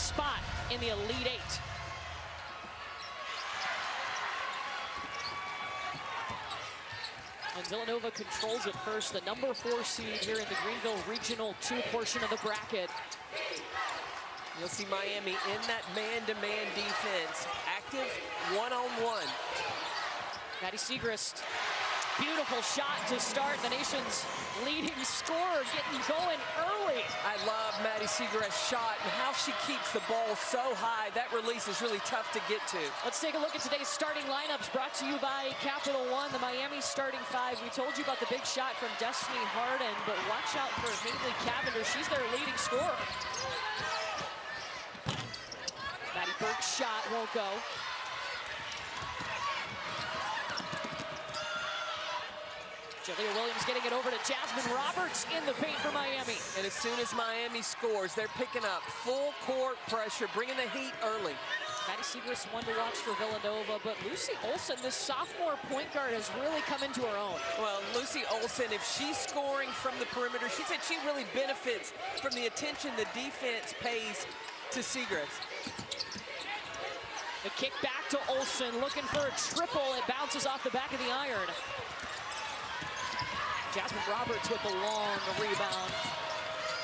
spot in the Elite Eight. And Villanova controls it first, the number 4 seed here in the Greenville Regional 2 portion of the bracket. You'll see Miami in that man-to-man defense, active one-on-one. Maddie Siegrist, beautiful shot to start. The nation's leading scorer getting going early. I love Maddie Siegrist's shot and how she keeps the ball so high. That release is really tough to get to. Let's take a look at today's starting lineups brought to you by Capital One. The Miami starting 5. We told you about the big shot from Jasmyne Roberts, but watch out for Haley Cavender. She's their leading scorer. Maddie Burke's shot won't go. Julia Williams getting it over to Jasmyne Roberts in the paint for Miami. And as soon as Miami scores, they're picking up full court pressure, bringing the heat early. Maddie Siegrist, one to watch for Villanova, but Lucy Olson, this sophomore point guard, has really come into her own. Well, Lucy Olson, if she's scoring from the perimeter, she said she really benefits from the attention the defense pays to Siegrist. The kick back to Olson, looking for a triple. It bounces off the back of the iron. Jasmyne Roberts with the long rebound.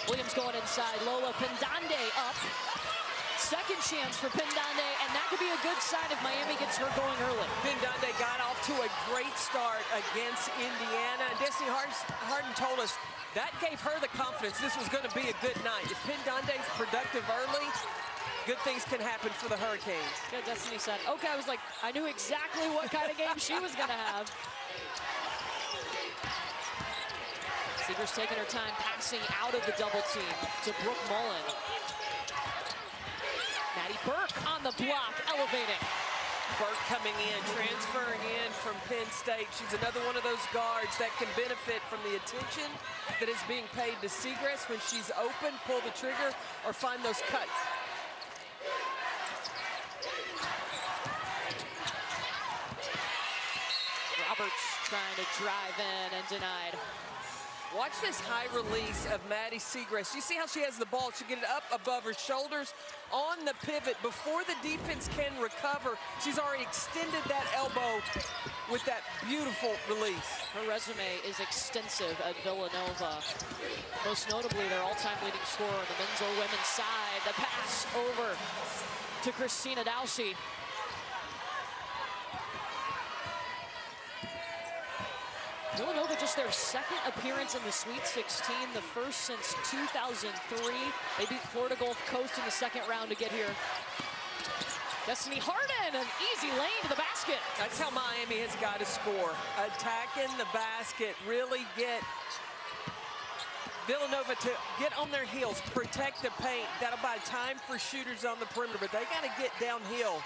Williams going inside. Lola Pendande up. Second chance for Pendande, and that could be a good sign if Miami gets her going early. Pendande got off to a great start against Indiana. And Destiny Harden told us that gave her the confidence this was going to be a good night. If Pendande's productive early, good things can happen for the Hurricanes. Yeah, Destiny said, okay, I was like, I knew exactly what kind of game she was going to have. Siegrist taking her time, passing out of the double team to Brooke Mullen. Maddie Burke on the block, elevating. Burke coming in, transferring in from Penn State. She's another one of those guards that can benefit from the attention that is being paid to Siegrist. When she's open, pull the trigger or find those cuts. Roberts trying to drive in and denied. Watch this high release of Maddie Siegrist. You see how she has the ball? She get it up above her shoulders on the pivot before the defense can recover. She's already extended that elbow with that beautiful release. Her resume is extensive at Villanova. Most notably, their all-time leading scorer on the men's or women's side. The pass over to Christina Dowsey. Villanova, just their second appearance in the Sweet 16, the first since 2003. They beat Florida Gulf Coast in the second round to get here. Jasmyne Roberts, an easy lane to the basket. That's how Miami has got to score. Attacking the basket, really get Villanova to get on their heels, protect the paint. That'll buy time for shooters on the perimeter, but they got to get downhill.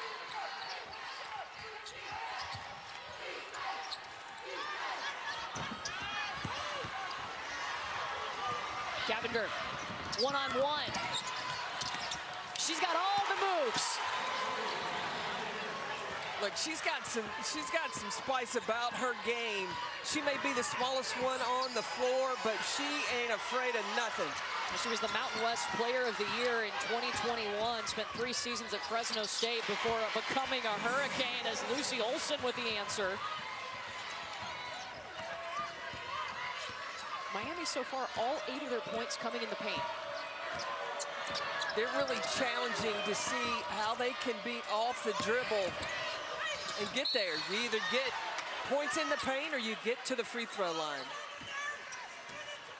Cavender, one-on-one. She's got all the moves. Look, she's got some spice about her game. She may be the smallest one on the floor, but she ain't afraid of nothing. She was the Mountain West Player of the Year in 2021, spent 3 seasons at Fresno State before becoming a Hurricane, as Lucy Olson with the answer. Miami so far, all 8 of their points coming in the paint. They're really challenging to see how they can beat off the dribble and get there. You either get points in the paint or you get to the free throw line.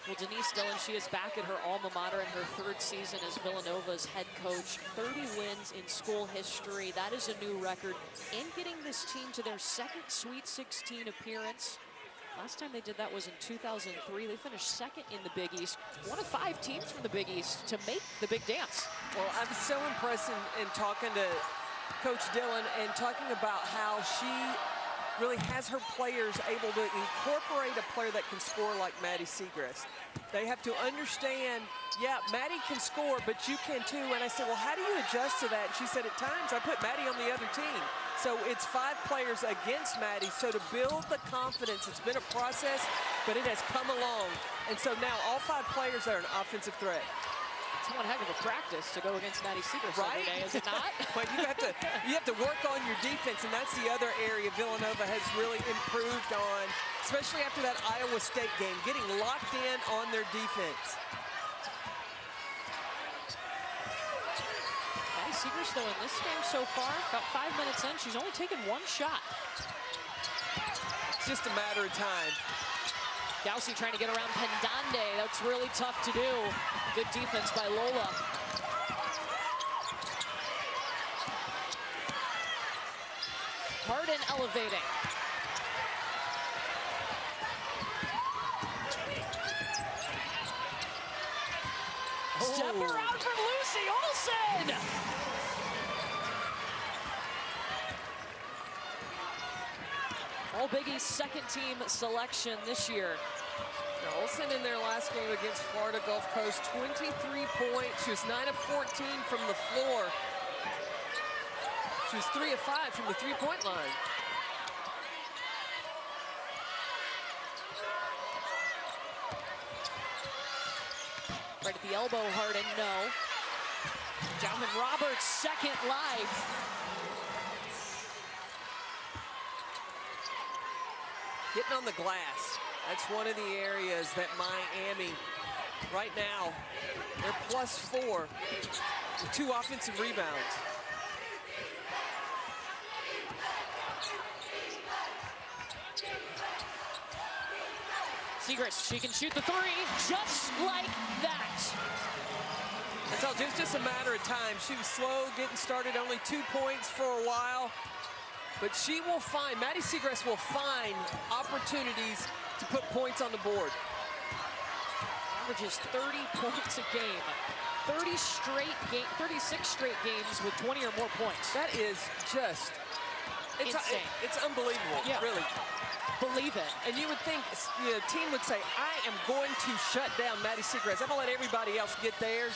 Well, Denise Dillon, she is back at her alma mater in her 3rd season as Villanova's head coach. 30 wins in school history. That is a new record. And getting this team to their 2nd Sweet 16 appearance. Last time they did that was in 2003. They finished 2nd in the Big East. One of 5 teams from the Big East to make the big dance. Well, I'm so impressed in talking to Coach Dillon and talking about how she really has her players able to incorporate a player that can score like Maddie Siegrist. They have to understand, yeah, Maddie can score, but you can too. And I said, well, how do you adjust to that? And she said, at times I put Maddie on the other team. So it's 5 players against Maddie. So to build the confidence, it's been a process, but it has come along. And so now all 5 players are an offensive threat. one heck of a practice to go against Maddie Segrist Right? every day, is it not? But you have to work on your defense, and that's the other area Villanova has really improved on, especially after that Iowa State game, getting locked in on their defense. Maddie Segrist, though, in this game so far, about 5 minutes in, she's only taken one shot. It's just a matter of time. Dowsey trying to get around Pendande. That's really tough to do. Good defense by Lola. Harden elevating. Step around from Lucy Olsen. All Big East second team selection this year. Now, Olsen in their last game against Florida Gulf Coast, 23 points. She was 9 of 14 from the floor. She was 3 of 5 from the three-point line. Right at the elbow, Harden, no. Jasmyne Roberts, second live. Getting on the glass. That's one of the areas that Miami, right now, they're +4 with 2 offensive rebounds. Segrist, she can shoot the three just like that. I told you, it's just a matter of time. She was slow getting started, only 2 points for a while. But she will find, Maddie Segrist will find opportunities to put points on the board. Averages 30 points a game. 36 straight games with 20 or more points. That is just, insane. It's unbelievable, Yeah. really. Believe it. And you would think, you know, a team would say, I am going to shut down Maddie Segrist. I'm gonna let everybody else get theirs.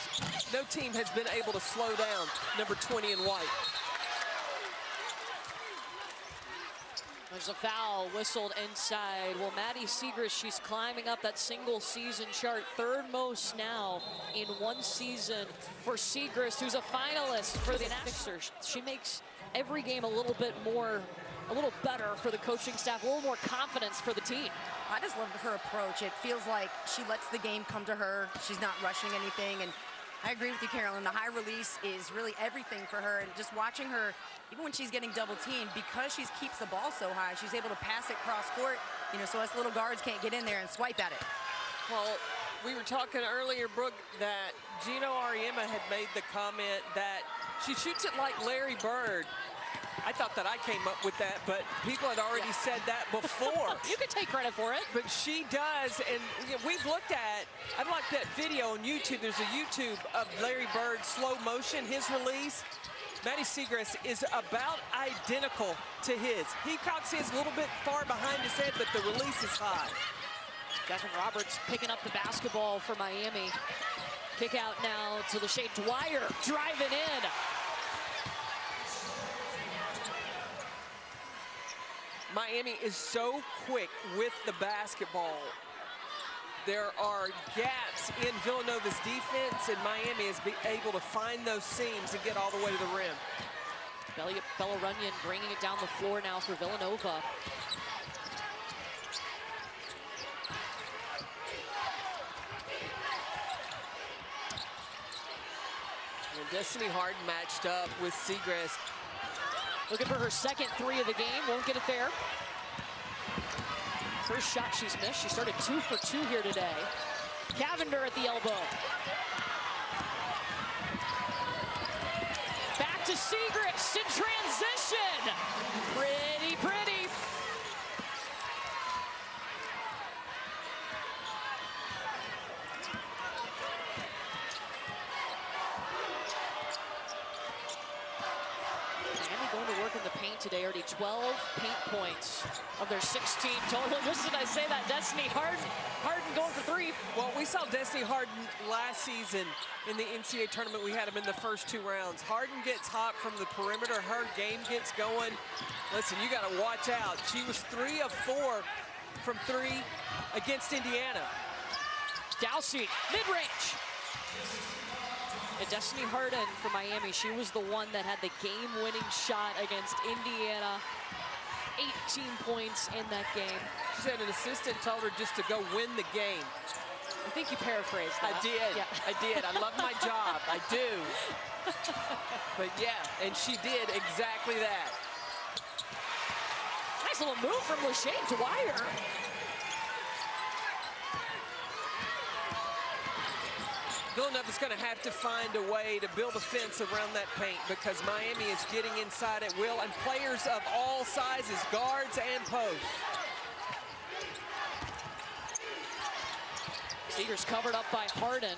No team has been able to slow down number 20 in white. There's a foul whistled inside. Well, Maddie Segrist, she's climbing up that single season chart. Third most now in one season for Segrist, who's a finalist for the National. She makes every game a little bit more, a little better for the coaching staff, a little more confidence for the team. I just love her approach. It feels like she lets the game come to her. She's not rushing anything. And I agree with you, Carolyn. The high release is really everything for her. And just watching her, even when she's getting double teamed, because she keeps the ball so high, she's able to pass it cross court, you know, so us little guards can't get in there and swipe at it. Well, we were talking earlier, Brooke, that Gino Ariema had made the comment that she shoots it like Larry Bird. I thought that I came up with that, but people had already said that before. You can take credit for it. But she does, and you know, we've looked at, I've looked at video on YouTube. There's a YouTube of Larry Bird slow motion, his release. Maddie Segrist is about identical to his. He cocks his a little bit far behind his head, but the release is high. Jasmyne Roberts picking up the basketball for Miami. Kick out now to Lachey Dwyer, driving in. Miami is so quick with the basketball. There are gaps in Villanova's defense, and Miami is able to find those seams and get all the way to the rim. Bella Runyon bringing it down the floor now for Villanova. And Destiny Harden matched up with Segrist. Looking for her second three of the game, won't get it there. First shot she's missed. She started 2 for 2 here today. Cavender at the elbow. Back to Segrist in transition. Pretty, pretty. Going to work in the paint today. Already 12 paint points of their 16 total. Listen, I say that. Destiny Harden going for 3. Well, we saw Destiny Harden last season in the NCAA tournament. We had him in the first 2 rounds. Harden gets hot from the perimeter. Her game gets going. Listen, you got to watch out. She was 3 of 4 from 3 against Indiana. Dowsey, mid-range. And Destiny Harden for Miami, she was the one that had the game-winning shot against Indiana. 18 points in that game. She said an assistant told her just to go win the game. I think you paraphrased that. I did. Yeah. I did. I love my job. I do. But yeah, and she did exactly that. Nice little move from Lachey Dwyer. Villanova's going to have to find a way to build a fence around that paint because Miami is getting inside at will, and players of all sizes, guards and posts. Seegers covered up by Harden.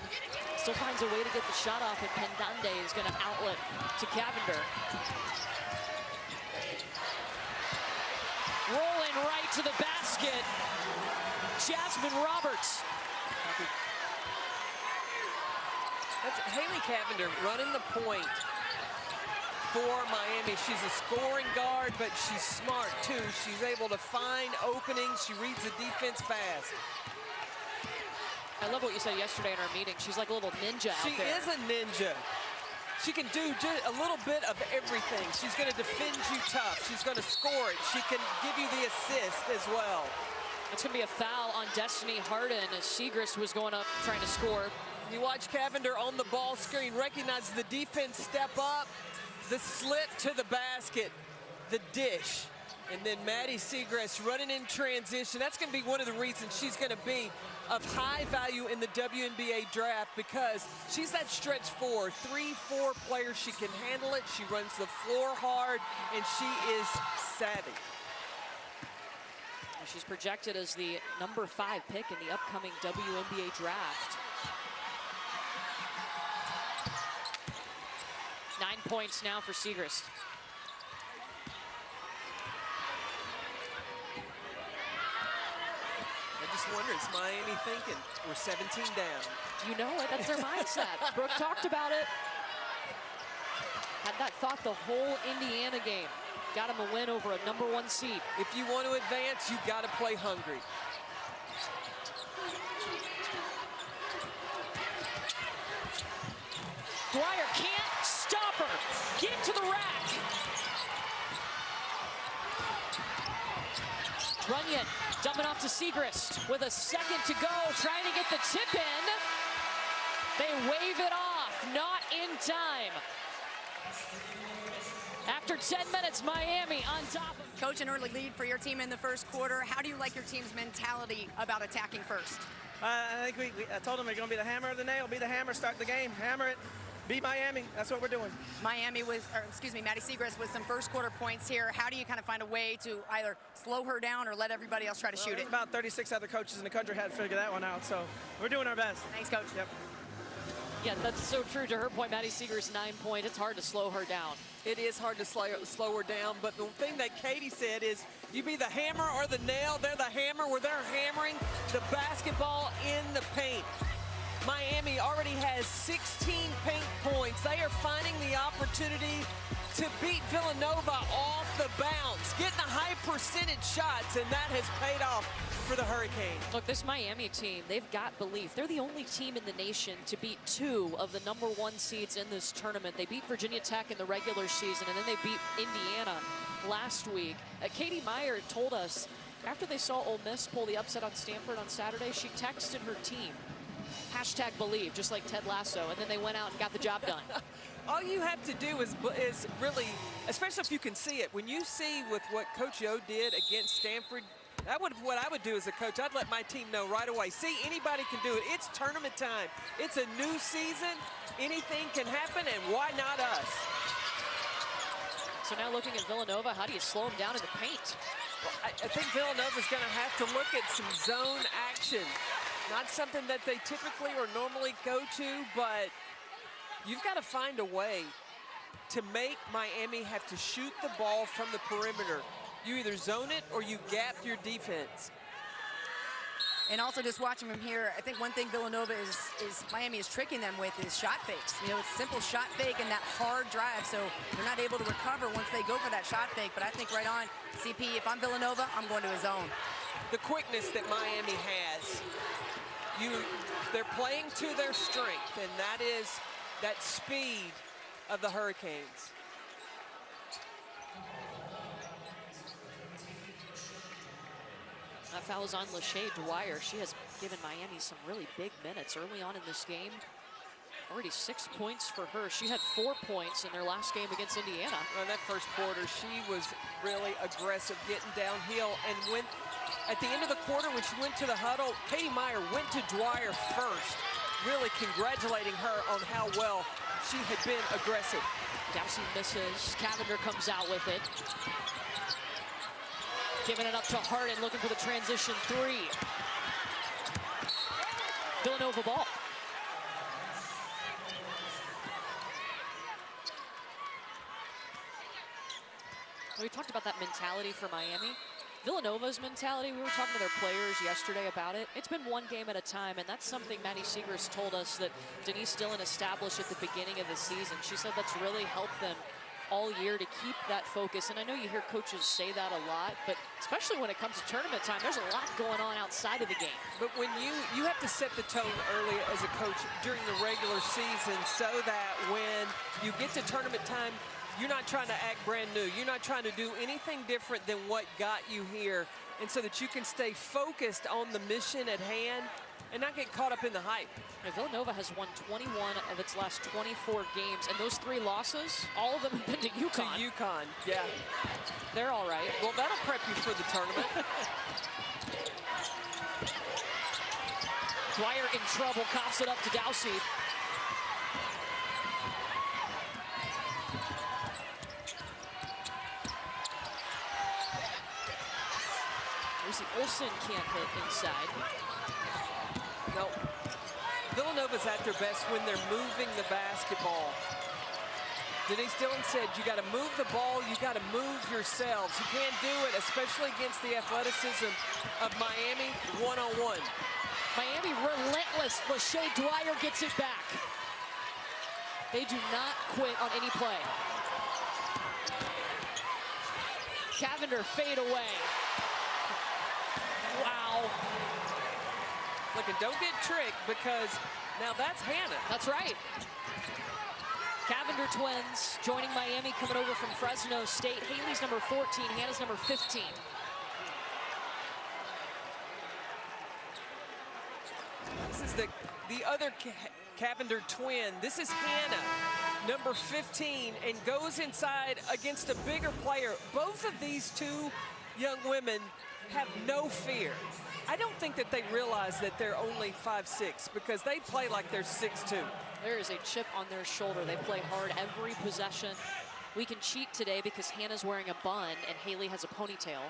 Still finds a way to get the shot off, and Pendande is going to outlet to Cavender. Rolling right to the basket. Jasmyne Roberts. That's Haley Cavender running the point for Miami. She's a scoring guard, but she's smart too. She's able to find openings. She reads the defense fast. I love what you said yesterday in our meeting. She's like a little ninja out there. She is a ninja. She can do just a little bit of everything. She's going to defend you tough. She's going to score it. She can give you the assist as well. It's going to be a foul on Destiny Harden as Segrist was going up trying to score. You watch Cavender on the ball screen, recognizes the defense step up, the slip to the basket, the dish. And then Maddie Segrist running in transition. That's going to be one of the reasons she's going to be of high value in the WNBA draft because she's that stretch 4, 3-4 player. She can handle it. She runs the floor hard, and she is savvy. She's projected as the #5 pick in the upcoming WNBA draft. 9 points now for Segrist. I just wonder, is Miami thinking we're 17 down? You know it, that's their mindset. Brooke talked about it. Had that thought the whole Indiana game. Got him a win over a #1 seed. If you want to advance, you've got to play hungry. Dwyer can't stop her. Get to the rack. Runyon dumping off to Segrist with a second to go, trying to get the tip in. They wave it off, not in time. After 10 minutes, Miami on top. Coach, an early lead for your team in the first quarter. How do you like your team's mentality about attacking first? I think I told them we're going to be the hammer of the nail, be the hammer, start the game, hammer it, beat Miami. That's what we're doing. Maddie Segrist with some first quarter points here. How do you kind of find a way to either slow her down or let everybody else try to shoot it? About 36 other coaches in the country had to figure that one out, so we're doing our best. Thanks, Coach. Yep. Yeah, that's so true. To her point, Maddie Segrist 9 points. It's hard to slow her down. It is hard to slow her down, but the thing that Katie said is you be the hammer or the nail. They're the hammer where they're hammering the basketball in the paint. Miami already has 16 paint points. They are finding the opportunity to beat Villanova off the bounce, getting a high percentage shots, and that has paid off for the Hurricanes. Look, this Miami team, they've got belief. They're the only team in the nation to beat 2 of the #1 seeds in this tournament. They beat Virginia Tech in the regular season, and then they beat Indiana last week. Katie Meyer told us after they saw Ole Miss pull the upset on Stanford on Saturday, she texted her team, #believe, just like Ted Lasso, and then they went out and got the job done. All you have to do is really, especially if you can see it, when you see with what Coach Yo did against Stanford, what I would do as a coach, I'd let my team know right away. See, anybody can do it. It's tournament time. It's a new season. Anything can happen, and why not us? So now looking at Villanova, how do you slow them down in the paint? Well, I think Villanova's going to have to look at some zone action. Not something that they typically or normally go to, but you've got to find a way to make Miami have to shoot the ball from the perimeter. You either zone it or you gap your defense. And also just watching from here, I think one thing Villanova is Miami is tricking them with is shot fakes. You know, it's simple shot fake and that hard drive, so they're not able to recover once they go for that shot fake. But I think right on, CP, if I'm Villanova, I'm going to a zone. The quickness that Miami has, they're playing to their strength, and that is that speed of the Hurricanes. That foul is on Lachey Dwyer. She has given Miami some really big minutes early on in this game. Already 6 points for her. She had 4 points in their last game against Indiana. In that first quarter, she was really aggressive, getting downhill. And when, at the end of the quarter, when she went to the huddle, Katie Meyer went to Dwyer first, really congratulating her on how well she had been aggressive. Dowsey misses. Cavender comes out with it. Giving it up to Harden, looking for the transition three. Villanova ball. We talked about that mentality for Miami. Villanova's mentality, we were talking to their players yesterday about it. It's been one game at a time, and that's something Maddie Siegrist told us that Denise Dillon established at the beginning of the season. She said that's really helped them all year to keep that focus. And I know you hear coaches say that a lot, but especially when it comes to tournament time, there's a lot going on outside of the game. But when you have to set the tone early as a coach during the regular season so that when you get to tournament time, you're not trying to act brand new. You're not trying to do anything different than what got you here. And so that you can stay focused on the mission at hand and not get caught up in the hype. Now, Villanova has won 21 of its last 24 games, and those 3 losses, all of them have been to UConn. To UConn, yeah. They're all right. Well, that'll prep you for the tournament. Dwyer in trouble, coughs it up to Dowsey. Lucy Olsen can't hit inside. No, Villanova's at their best when they're moving the basketball. Denise Dillon said you got to move the ball, you got to move yourselves. You can't do it, especially against the athleticism of Miami one-on-one. Miami relentless. Lachey Dwyer gets it back. They do not quit on any play. Cavender fade away. Wow. Look, and don't get tricked because now that's Hannah. That's right. Cavender twins joining Miami, coming over from Fresno State. Haley's number 14, Hannah's number 15. This is the other Cavender twin. This is Hannah, number 15, and goes inside against a bigger player. Both of these two young women have no fear. I don't think that they realize that they're only 5'6" because they play like they're 6'2". There is a chip on their shoulder. They play hard every possession. We can cheat today because Hannah's wearing a bun and Haley has a ponytail.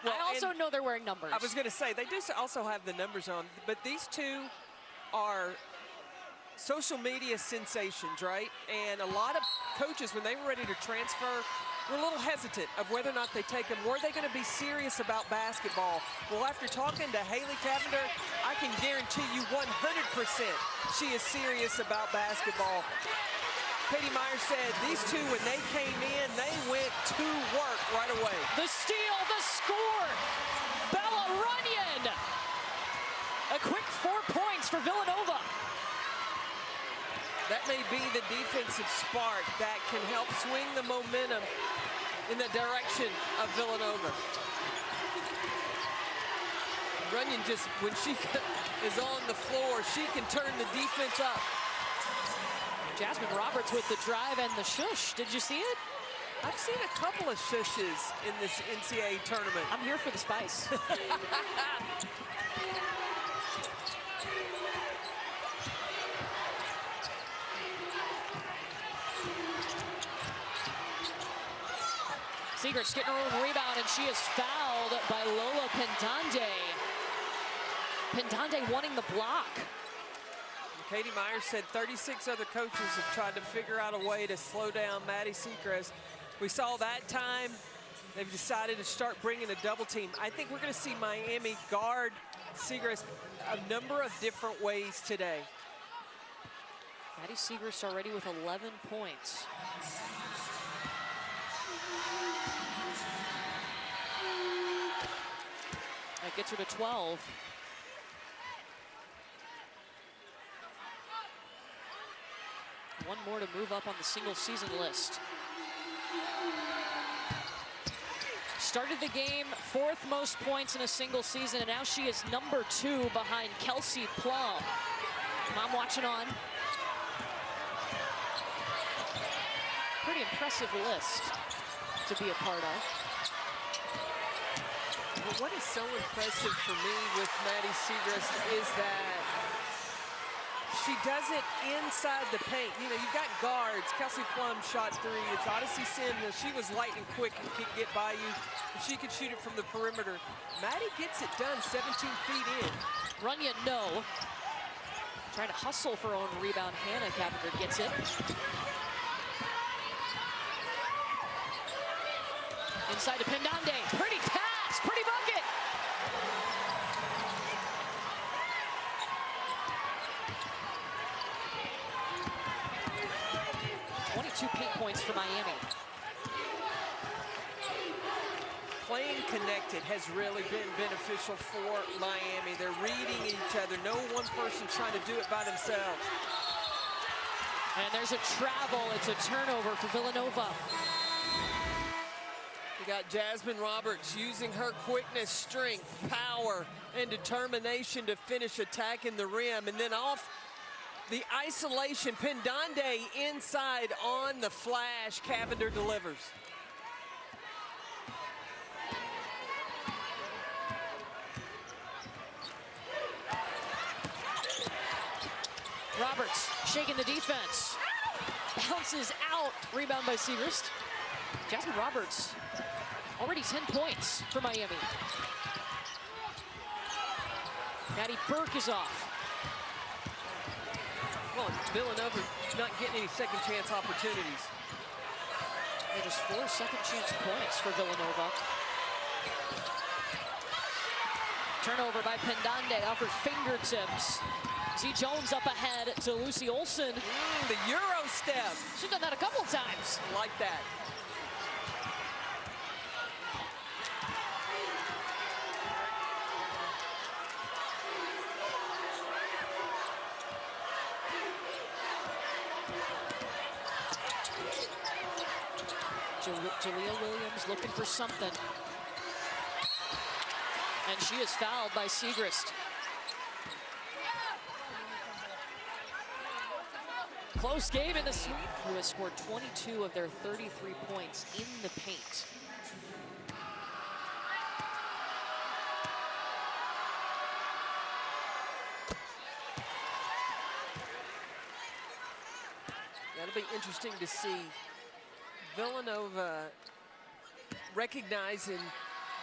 Well, I also know they're wearing numbers. I was going to say, they do also have the numbers on, but these two are social media sensations, right? And a lot of coaches, when they were ready to transfer, were a little hesitant of whether or not they take them. Were they going to be serious about basketball? Well, after talking to Haley Cavender, I can guarantee you 100% she is serious about basketball. Katie Meyer said these two, when they came in, they went to work right away. The steal, the score! Bella Runyon! A quick 4 points for Villanova. That may be the defensive spark that can help swing the momentum in the direction of Villanova. Runyon just, when she is on the floor, she can turn the defense up. Jasmyne Roberts with the drive and the shush. Did you see it? I've seen a couple of shushes in this NCAA tournament. I'm here for the spice. Siegrist getting her own rebound, and she is fouled by Lola Pendande. Pendande wanting the block. Katie Meyer said 36 other coaches have tried to figure out a way to slow down Maddie Siegrist. We saw that time. They've decided to start bringing a double team. I think we're going to see Miami guard Siegrist a number of different ways today. Maddie Siegrist already with 11 points. That gets her to 12. One more to move up on the single season list. Started the game 4th most points in a single season, and now she is number 2 behind Kelsey Plum. Mom watching on. Pretty impressive list to be a part of. But what is so impressive for me with Maddie Segrist is that she does it inside the paint. You know, you've got guards. Kelsey Plum shot 3. It's Odyssey Sin. She was lightning quick and could get by you. But she could shoot it from the perimeter. Maddie gets it done 17 feet in. Runyon, no. Trying to hustle for her own rebound. Hannah Carpenter gets it. Inside to Pendande. Pretty pass. Pretty bucket. Paint points for Miami. Playing connected has really been beneficial for Miami. They're reading each other. No one person trying to do it by themselves. And there's a travel. It's a turnover for Villanova. You got Jasmyne Roberts using her quickness, strength, power, and determination to finish attacking the rim. And then off the isolation, Pendande inside on the flash. Cavender delivers. Roberts shaking the defense. Bounces out. Rebound by Segrist. Jasmyne Roberts, already 10 points for Miami. Maddie Burke is off. Well, Villanova not getting any second chance opportunities. Yeah, just 4 second chance points for Villanova. Turnover by Pendande off her fingertips. Z Jones up ahead to Lucy Olson. The Euro step. She's done that a couple times. Like that. Jalea Williams looking for something. And she is fouled by Segrist. Close game in the sweep, who has scored 22 of their 33 points in the paint. That'll be interesting to see. Villanova recognizing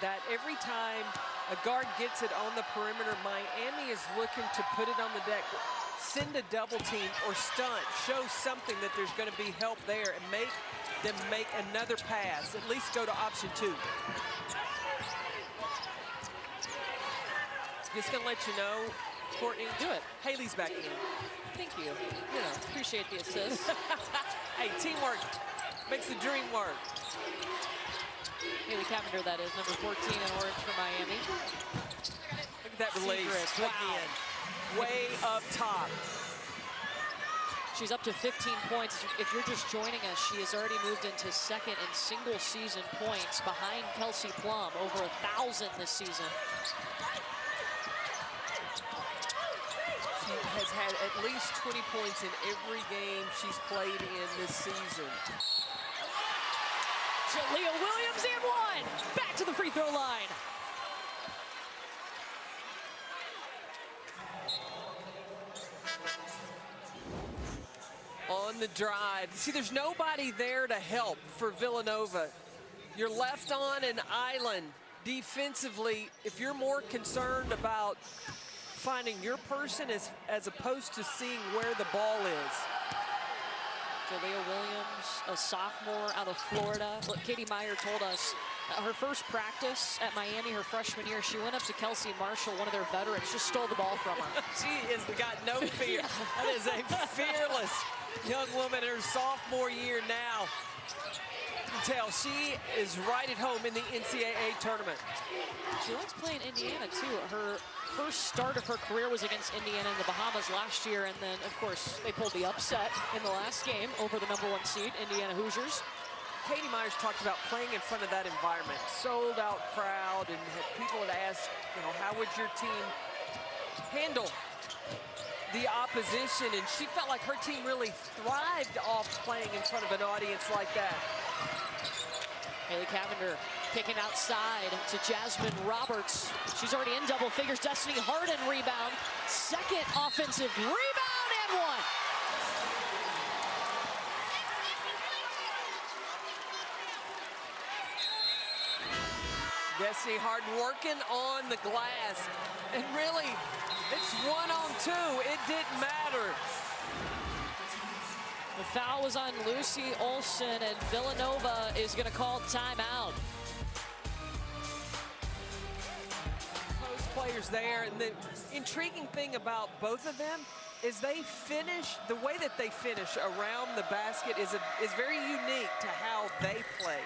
that every time a guard gets it on the perimeter, Miami is looking to put it on the deck, send a double team or stunt, show something that there's going to be help there and make them make another pass, at least go to option 2. Just going to let you know, Courtney, do it. Haley's back in. Thank you. You know, appreciate the assist. Hey, teamwork makes the dream work. Haley Cavender, that is, number 14 in orange for Miami. Look at that release. Wow. Again, way up top. She's up to 15 points. If you're just joining us, she has already moved into second in single season points behind Kelsey Plum, over 1,000 this season. She has had at least 20 points in every game she's played in this season. Jalea Williams and one. Back to the free throw line. On the drive. See, there's nobody there to help for Villanova. You're left on an island defensively. If you're more concerned about finding your person as opposed to seeing where the ball is. Jalea Williams, a sophomore out of Florida. Look, Katie Meyer told us her first practice at Miami her freshman year, she went up to Kelsey Marshall, one of their veterans, just stole the ball from her. She has got no fear. Yeah. That is a fearless young woman in her sophomore year now. You can tell she is right at home in the NCAA tournament. She likes playing Indiana too. Her first start of her career was against Indiana in the Bahamas last year, and then, of course, they pulled the upset in the last game over the #1 seed, Indiana Hoosiers. Katie Myers talked about playing in front of that environment, sold-out crowd, and people had asked, you know, how would your team handle the opposition? And she felt like her team really thrived off playing in front of an audience like that. Haley Cavender kicking outside to Jasmyne Roberts. She's already in double figures. Destiny Harden rebound. Second offensive rebound and one. Destiny Harden working on the glass. And really, it's 1-on-2. It didn't matter. The foul was on Lucy Olsen, and Villanova is going to call timeout. Post players there, and the intriguing thing about both of them is they finish, the way that they finish around the basket is very unique to how they play.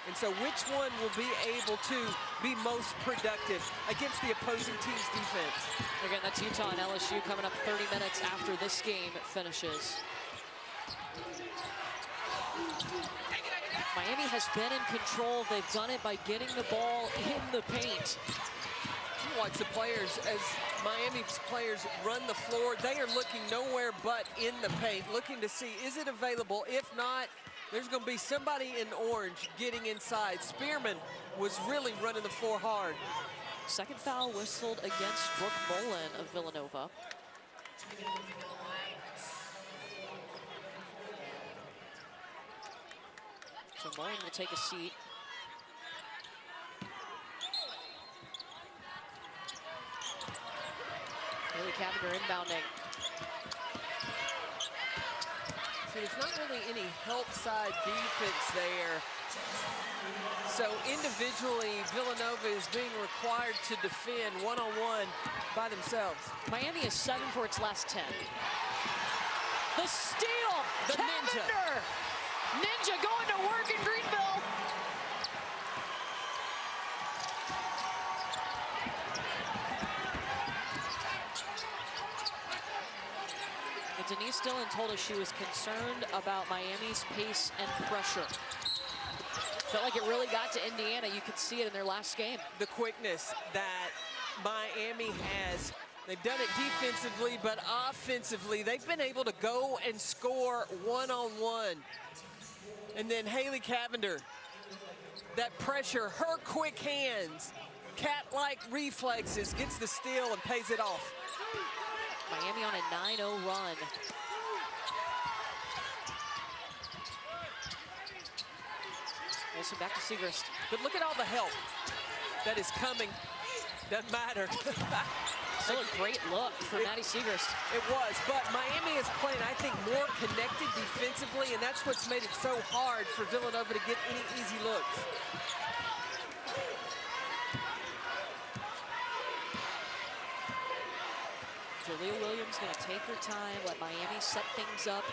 And so which one will be able to be most productive against the opposing team's defense? Again, that's Utah and LSU coming up 30 minutes after this game finishes. Miami has been in control. They've done it by getting the ball in the paint. You watch the players, as Miami's players run the floor, they are looking nowhere but in the paint, looking to see, is it available? If not, there's going to be somebody in orange getting inside. Spearman was really running the floor hard. Second foul whistled against Brooke Mullen of Villanova. So Mullen will take a seat. Haley Cavender inbounding. See, there's not really any help side defense there. So individually, Villanova is being required to defend one-on-one by themselves. Miami is 7 for its last 10. The steal, The Cavender! Ninja going to work in Greenville. But Denise Dillon told us she was concerned about Miami's pace and pressure. Felt like it really got to Indiana. You could see it in their last game. The quickness that Miami has. They've done it defensively, but offensively, they've been able to go and score one-on-one. And then Haley Cavender, that pressure, her quick hands, cat-like reflexes, gets the steal and pays it off. Miami on a 9-0 run. Also back to Segrist. But look at all the help that is coming. Doesn't matter. Still a great look for Maddie Segrist. It was, but Miami is playing, I think, more connected defensively, and that's what's made it so hard for Villanova to get any easy looks. Jalea Williams going to take her time, let Miami set things up.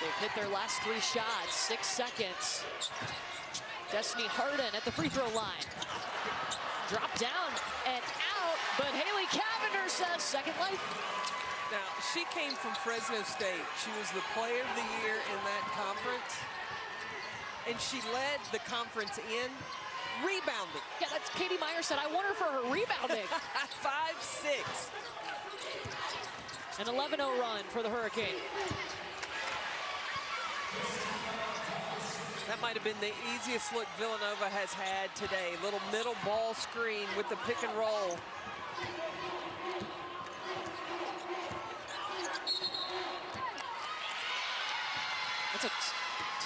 They've hit their last 3 shots, 6 seconds. Destiny Harden at the free throw line. Drop down and out, but Haley Cavender says second life. Now, she came from Fresno State. She was the player of the year in that conference, and she led the conference in rebounding. Yeah, that's Katie Myers said, I want her for her rebounding. 5'6". An 11-0 run for the Hurricane. That might have been the easiest look Villanova has had today. Little middle ball screen with the pick and roll. That's a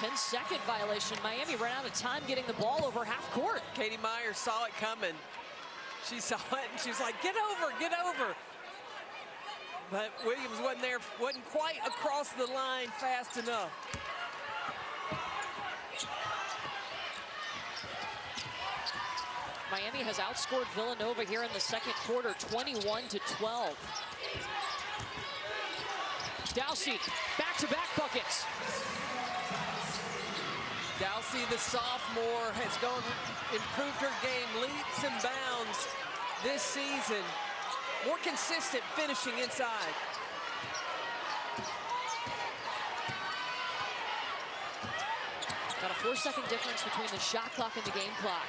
10-second violation. Miami ran out of time getting the ball over half court. Katie Myers saw it coming. She saw it and she was like, get over, get over. But Williams wasn't there, wasn't quite across the line fast enough. Miami has outscored Villanova here in the second quarter, 21-12. Dowsey, back-to-back buckets. Dowsey, the sophomore, has improved her game leaps and bounds this season. More consistent finishing inside. Got a 4-second difference between the shot clock and the game clock.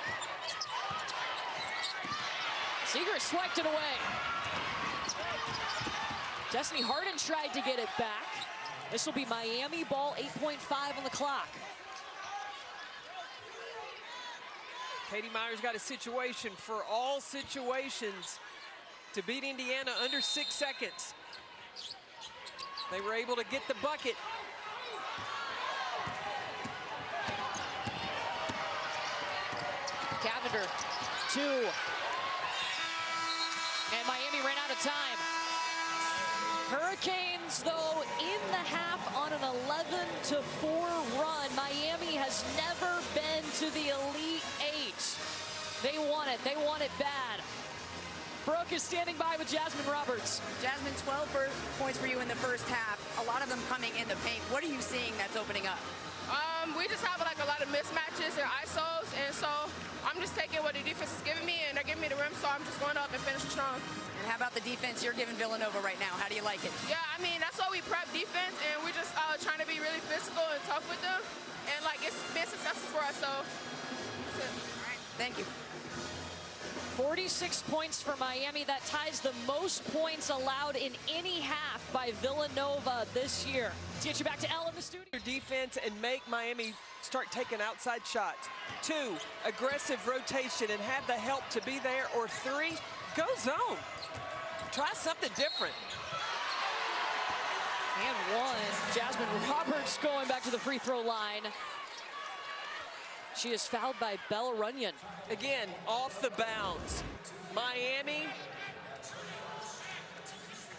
Siegrist swiped it away. Jasmyne Harden tried to get it back. This will be Miami ball, 8.5 on the clock. Katie Myers got a situation for all situations to beat Indiana under 6 seconds. They were able to get the bucket. Cavender, 2. And Miami ran out of time. Hurricanes, though, in the half on an 11-4 run. Miami has never been to the Elite Eight. They want it. They want it bad. Brooke is standing by with Jasmyne Roberts. Jasmine, 12 points for you in the first half. A lot of them coming in the paint. What are you seeing that's opening up? We just have like a lot of mismatches and ISOs, and so I'm just taking what the defense is giving me, and they're giving me the rim, so I'm just going up and finishing strong. And how about the defense you're giving Villanova right now? How do you like it? Yeah, I mean, that's why we prep defense, and we're just trying to be really physical and tough with them, and like it's been successful for us, so that's it. All right, thank you. 46 points for Miami. That ties the most points allowed in any half by Villanova this year. Let's get you back to Elle in the studio. Defense and make Miami start taking outside shots. 2, aggressive rotation and have the help to be there. Or 3, go zone. Try something different. And 1, Jasmyne Roberts going back to the free throw line. She is fouled by Bella Runyon. Again, off the bounds. Miami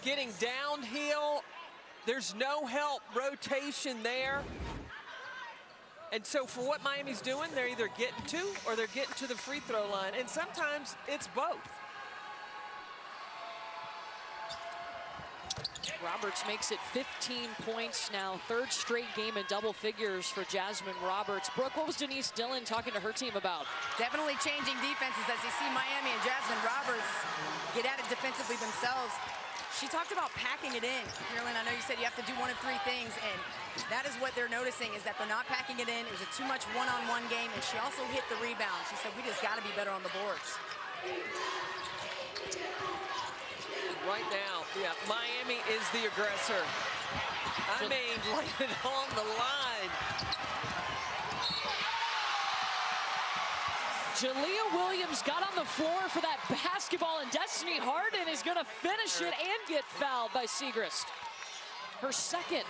getting downhill. There's no help, rotation there. And so for what Miami's doing, they're either getting to or they're getting to the free throw line. And sometimes it's both. Roberts makes it 15 points now. 3rd straight game in double figures for Jasmyne Roberts. Brooke, what was Denise Dillon talking to her team about? Definitely changing defenses as you see Miami and Jasmyne Roberts get at it defensively themselves. She talked about packing it in. Carolyn, I know you said you have to do 1 of 3 things, and that is what they're noticing, is that they're not packing it in. It was a too much one-on-one game, and she also hit the rebound. She said, we just got to be better on the boards. Right now, yeah, Miami is the aggressor. I mean, laying it on the line. Jalea Williams got on the floor for that basketball, and Jasmyne Harden is going to finish it and get fouled by Siegrist. Her 2nd.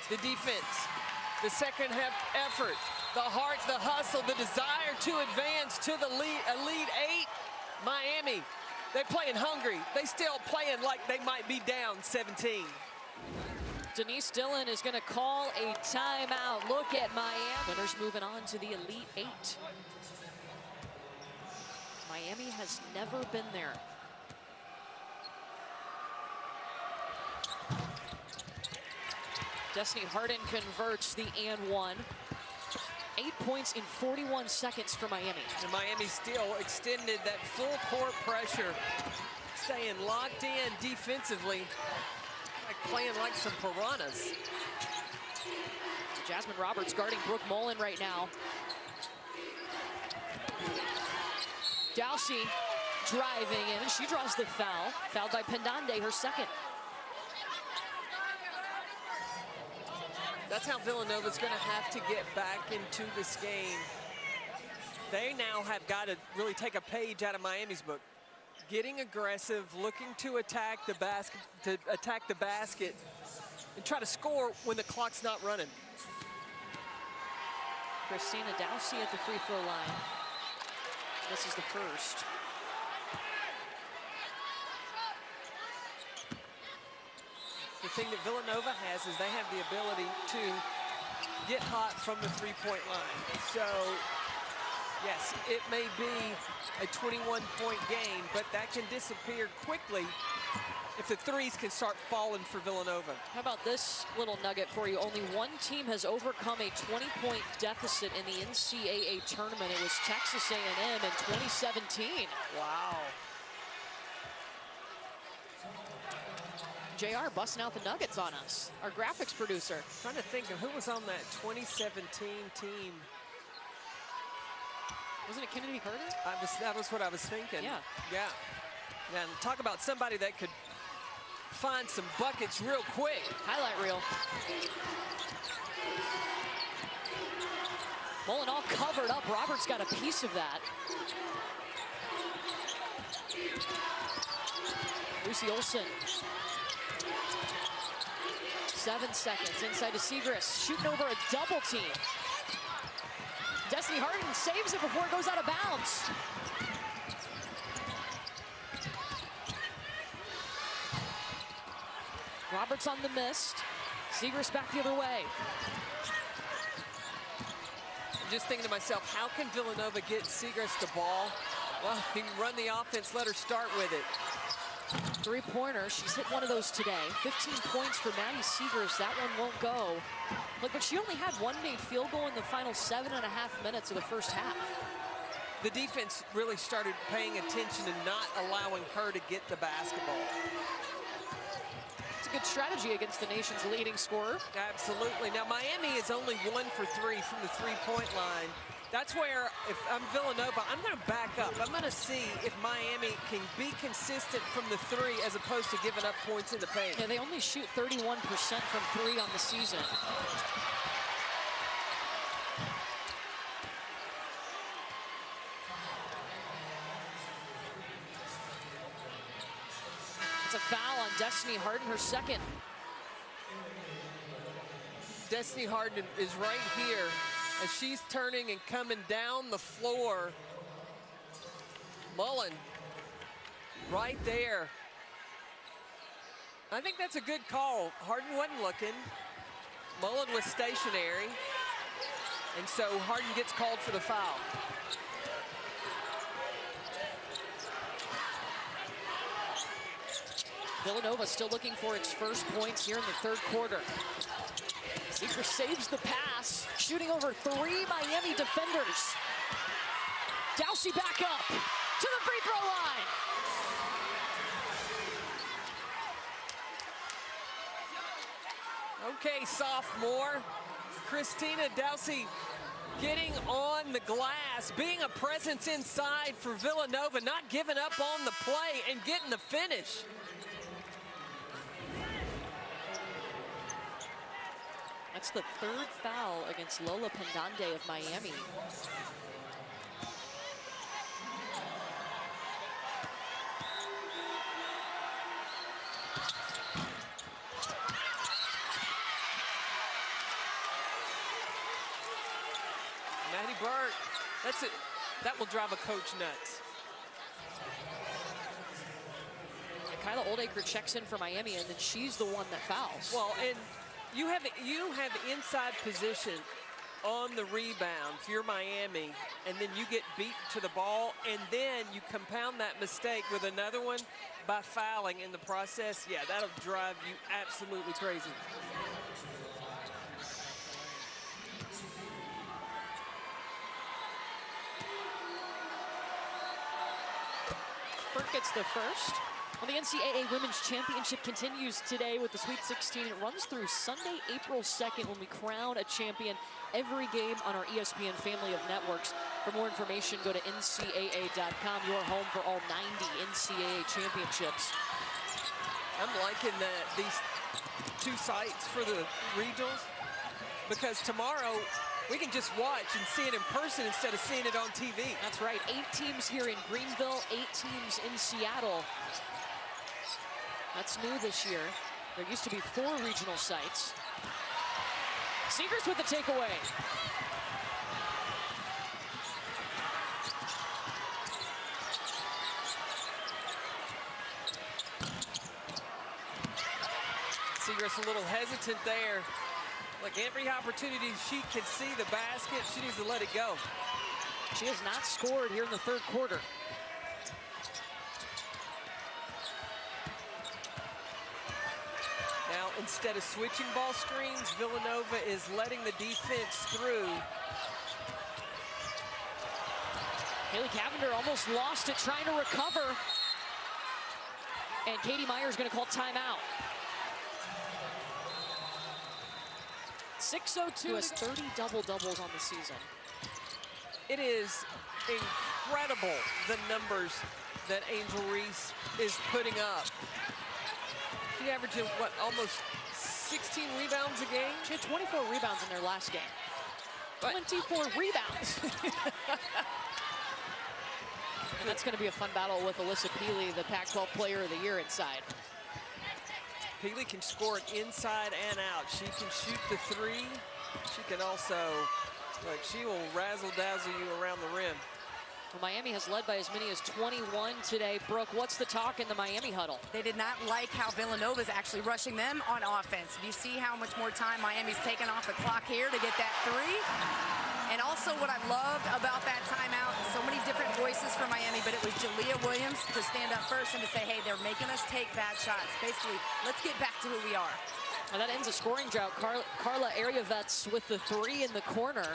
The defense, the second half effort, the heart, the hustle, the desire to advance to the Elite Eight. Miami, they're playing hungry. They still playing like they might be down 17. Denise Dillon is going to call a timeout. Look at Miami. Winners moving on to the Elite Eight. Miami has never been there. Jasmyne Harden converts the and 1. 8 points in 41 seconds for Miami. And Miami still extended that full court pressure, staying locked in defensively, like playing like some piranhas. Jasmyne Roberts guarding Brooke Mullen right now. Dowsey driving in, and she draws the foul. Fouled by Pendande, her 2nd. That's how Villanova's going to have to get back into this game. They now have got to really take a page out of Miami's book. Getting aggressive, looking to attack the basket, and try to score when the clock's not running. Christina Dowsey at the free throw line. This is the 1st. The thing that Villanova has is they have the ability to get hot from the three-point line. So, yes, it may be a 21-point game, but that can disappear quickly if the threes can start falling for Villanova. How about this little nugget for you? Only one team has overcome a 20-point deficit in the NCAA tournament. It was Texas A&M in 2017. Wow. JR busting out the nuggets on us, our graphics producer. Trying to think of who was on that 2017 team. Wasn't it Kennedy Carter? That was what I was thinking. Yeah. Yeah. And talk about somebody that could find some buckets real quick. Highlight reel. Mullen all covered up. Roberts got a piece of that. Lucy Olsen. 7 seconds inside to Segrist, shooting over a double team. Destiny Harden saves it before it goes out of bounds. Roberts on the mist. Segrist back the other way. I'm just thinking to myself, how can Villanova get Segrist the ball? Well, he can run the offense, let her start with it. Three-pointer, she's hit one of those today. 15 points for Maddie Segrist. That one won't go. Look, but she only had one made field goal in the final 7.5 minutes of the first half. The defense really started paying attention and not allowing her to get the basketball. It's a good strategy against the nation's leading scorer. Absolutely. Now, Miami is only 1 for 3 from the three-point line. That's where, if I'm Villanova, I'm going to back up. I'm going to see if Miami can be consistent from the three as opposed to giving up points in the paint. Yeah, they only shoot 31% from three on the season. It's a foul on Destiny Harden, her second. Destiny Harden is right here as she's turning and coming down the floor. Mullen right there. I think that's a good call. Harden wasn't looking. Mullen was stationary. And so Harden gets called for the foul. Villanova still looking for its first points here in the third quarter. Segrist saves the pass, shooting over 3 Miami defenders. Dowsey back up to the free throw line. Okay, sophomore. Christina Dowsey getting on the glass, being a presence inside for Villanova, not giving up on the play and getting the finish. That's the third foul against Lola Pendande of Miami. Maddie Burt, that's it. That will drive a coach nuts. And Kyla Oldacre checks in for Miami, and then she's the one that fouls. Well, and you have inside position on the rebound if you're Miami, and then you get beat to the ball, and then you compound that mistake with another one by fouling in the process. Yeah, that'll drive you absolutely crazy. Burke gets the first. Well, the NCAA Women's Championship continues today with the Sweet 16. It runs through Sunday, April 2nd, when we crown a champion every game on our ESPN family of networks. For more information, go to ncaa.com, your home for all 90 NCAA championships. I'm liking these two sites for the regionals, because tomorrow we can just watch and see it in person instead of seeing it on TV. That's right. 8 teams here in Greenville, 8 teams in Seattle. That's new this year. There used to be 4 regional sites. Segrist with the takeaway. Segrist a little hesitant there. Like every opportunity she can see the basket, she needs to let it go. She has not scored here in the third quarter. instead of switching ball screens, Villanova is letting the defense through. Haley Cavender almost lost it trying to recover. And Katie Meyer's going to call timeout. 6:02 has 30 double-doubles on the season. It is incredible the numbers that Angel Reese is putting up. She averaging, what, almost 16 rebounds a game? She had 24 rebounds in their last game. But 24 rebounds. And that's going to be a fun battle with Alyssa Peely, the Pac-12 Player of the Year inside. Peely can score it inside and out. She can shoot the three. She can also, look, she will razzle-dazzle you around the rim. Well, Miami has led by as many as 21 today. Brooke, what's the talk in the Miami huddle? They did not like how Villanova's actually rushing them on offense. Do you see how much more time Miami's taken off the clock here to get that three? And also what I loved about that timeout, so many different voices for Miami, but it was Jalea Williams to stand up first and to say, hey, they're making us take bad shots. Basically, let's get back to who we are. Well, that ends a scoring drought. Carla Ariavets with the three in the corner.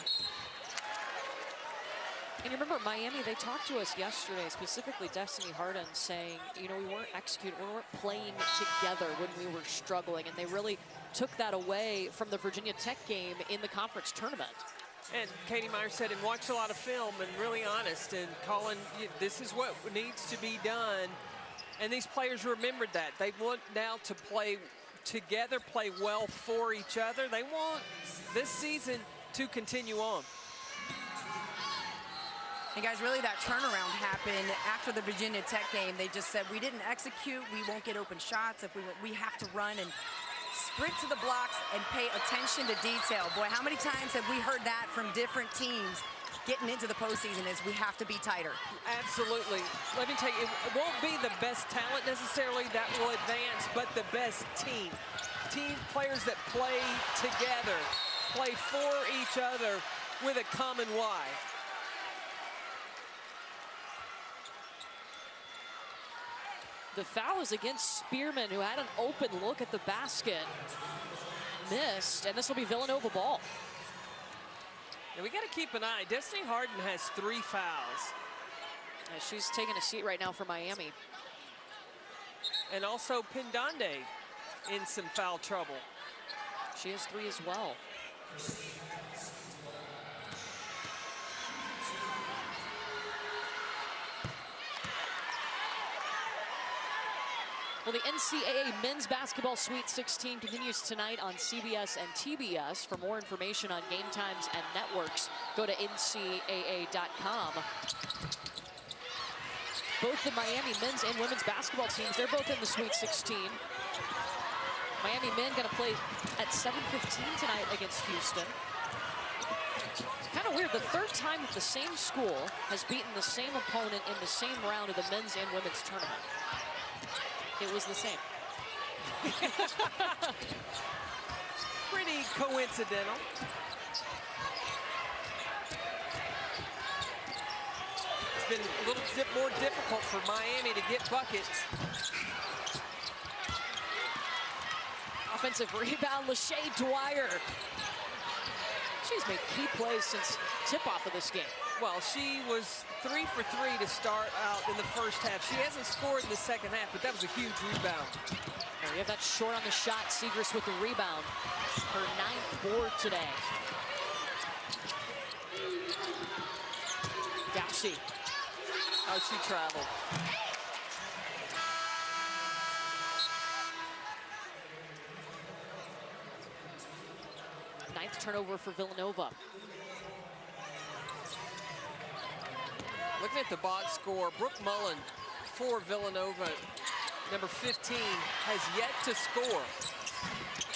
And you remember Miami, they talked to us yesterday, specifically Destiny Harden, saying, you know, we weren't executing, we weren't playing together when we were struggling. And they really took that away from the Virginia Tech game in the conference tournament. And Katie Meyer said, and watched a lot of film and really honest and calling, this is what needs to be done. And these players remembered that. They want now to play together, play well for each other. They want this season to continue on. And guys, really that turnaround happened after the Virginia Tech game. They just said, we didn't execute, we won't get open shots. If we have to run and sprint to the blocks and pay attention to detail. Boy, how many times have we heard that from different teams getting into the postseason is we have to be tighter. Absolutely. Let me tell you, it won't be the best talent necessarily that will advance, but the best team. Team players that play together, play for each other with a common why. The foul is against Spearman, who had an open look at the basket. Missed, and this will be Villanova ball. And we got to keep an eye. Destiny Harden has 3 fouls. Yeah, she's taking a seat right now for Miami. And also Pendande in some foul trouble. She has 3 as well. Well, the NCAA Men's Basketball Sweet 16 continues tonight on CBS and TBS. For more information on game times and networks, go to ncaa.com. Both the Miami men's and women's basketball teams, they're both in the Sweet 16. Miami men going to play at 7:15 tonight against Houston. Kind of weird, the third time that the same school has beaten the same opponent in the same round of the men's and women's tournament. It was the same. Pretty coincidental. It's been a little bit more difficult for Miami to get buckets. Offensive rebound, Lachey Dwyer. She's made key plays since tip-off of this game. Well, she was 3 for 3 to start out in the first half. She hasn't scored in the second half, but that was a huge rebound. And we have that short on the shot. Segrist with the rebound. Her 9th board today. Dowsey. Oh, she traveled. Ninth turnover for Villanova. Looking at the box score, Brooke Mullen for Villanova, number 15, has yet to score.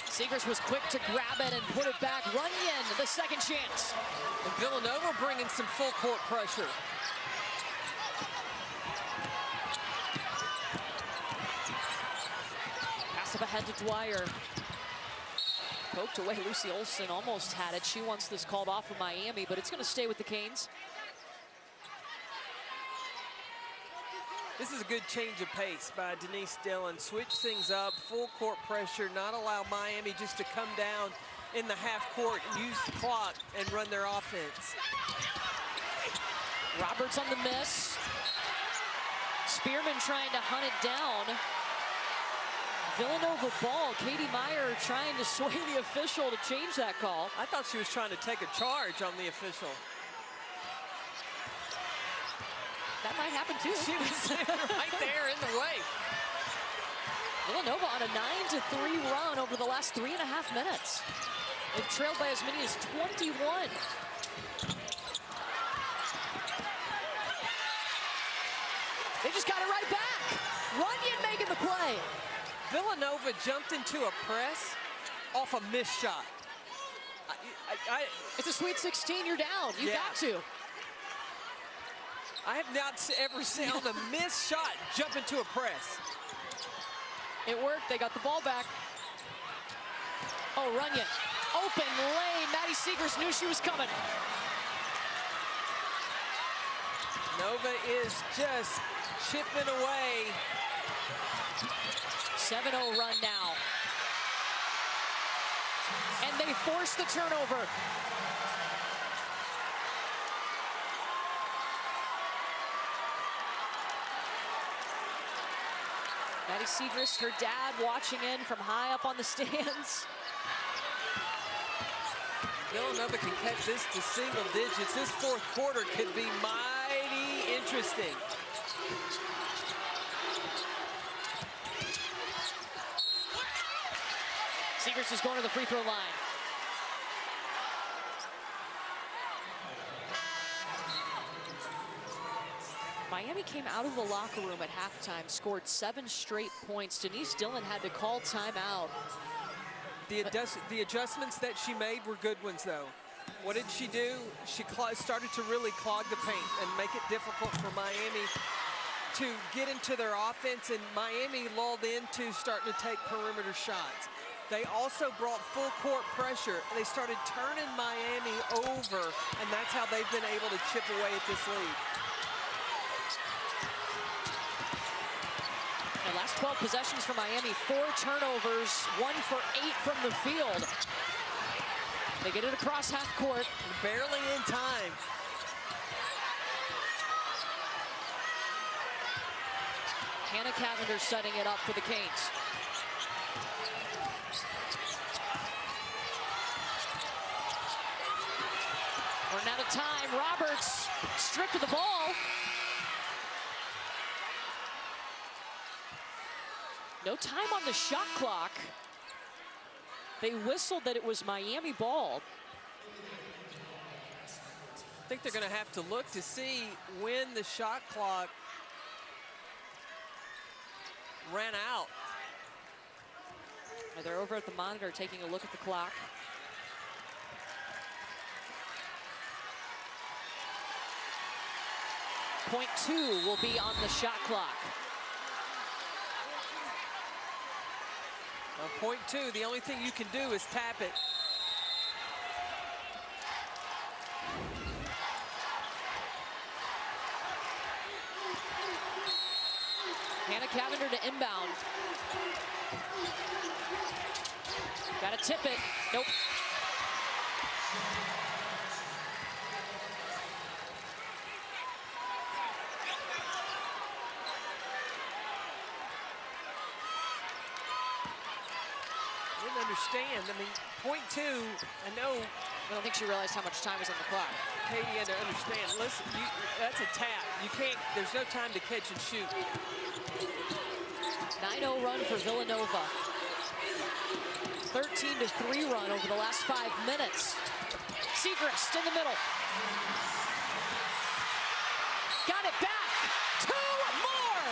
Segrist was quick to grab it and put it back. Runyon, the second chance. And Villanova bringing some full court pressure. Pass up ahead to Dwyer. Poked away, Lucy Olson almost had it. She wants this called off of Miami, but it's going to stay with the Canes. This is a good change of pace by Denise Dillon. Switch things up, full court pressure, not allow Miami just to come down in the half court and use the clock and run their offense. Roberts on the miss. Spearman trying to hunt it down. Villanova ball. Katie Meyer trying to sway the official to change that call. I thought she was trying to take a charge on the official. That might happen too. She was right there in the way. Villanova on a 9-3 run over the last 3.5 minutes. They've trailed by as many as 21. They just got it right back. Runyon making the play. Villanova jumped into a press off a missed shot. It's a Sweet 16, you're down. You got to. I have not ever seen on a missed shot jump into a press. It worked, they got the ball back. Oh, Runyon, open lane. Maddie Seegers knew she was coming. Nova is just chipping away. 7-0 run now. And they force the turnover. Maddie Segrist, her dad, watching in from high up on the stands. Villanova can catch this to single digits. This fourth quarter could be mighty interesting. Segrist is going to the free throw line. Miami came out of the locker room at halftime, scored 7 straight points. Denise Dillon had to call timeout. The adjustments that she made were good ones, though. What did she do? She started to really clog the paint and make it difficult for Miami to get into their offense, and Miami lulled into starting to take perimeter shots. They also brought full court pressure. They started turning Miami over, and that's how they've been able to chip away at this lead. The last 12 possessions for Miami, 4 turnovers, 1 for 8 from the field. They get it across half court. Barely in time. Hannah Cavender setting it up for the Canes. Running out of time, Roberts stripped of the ball. No time on the shot clock. They whistled that it was Miami ball. I think they're going to have to look to see when the shot clock ran out. They're over at the monitor taking a look at the clock. .2 will be on the shot clock. .2, the only thing you can do is tap it. Hannah Cavender to inbound. Gotta tip it. Nope. Didn't understand. I mean, .2, I know. I don't think she realized how much time was on the clock. Katie had to understand. Listen, that's a tap. You can't, there's no time to catch and shoot. 9-0 run for Villanova. 13-3 run over the last 5 minutes. Segrist in the middle. Got it back. 2 more.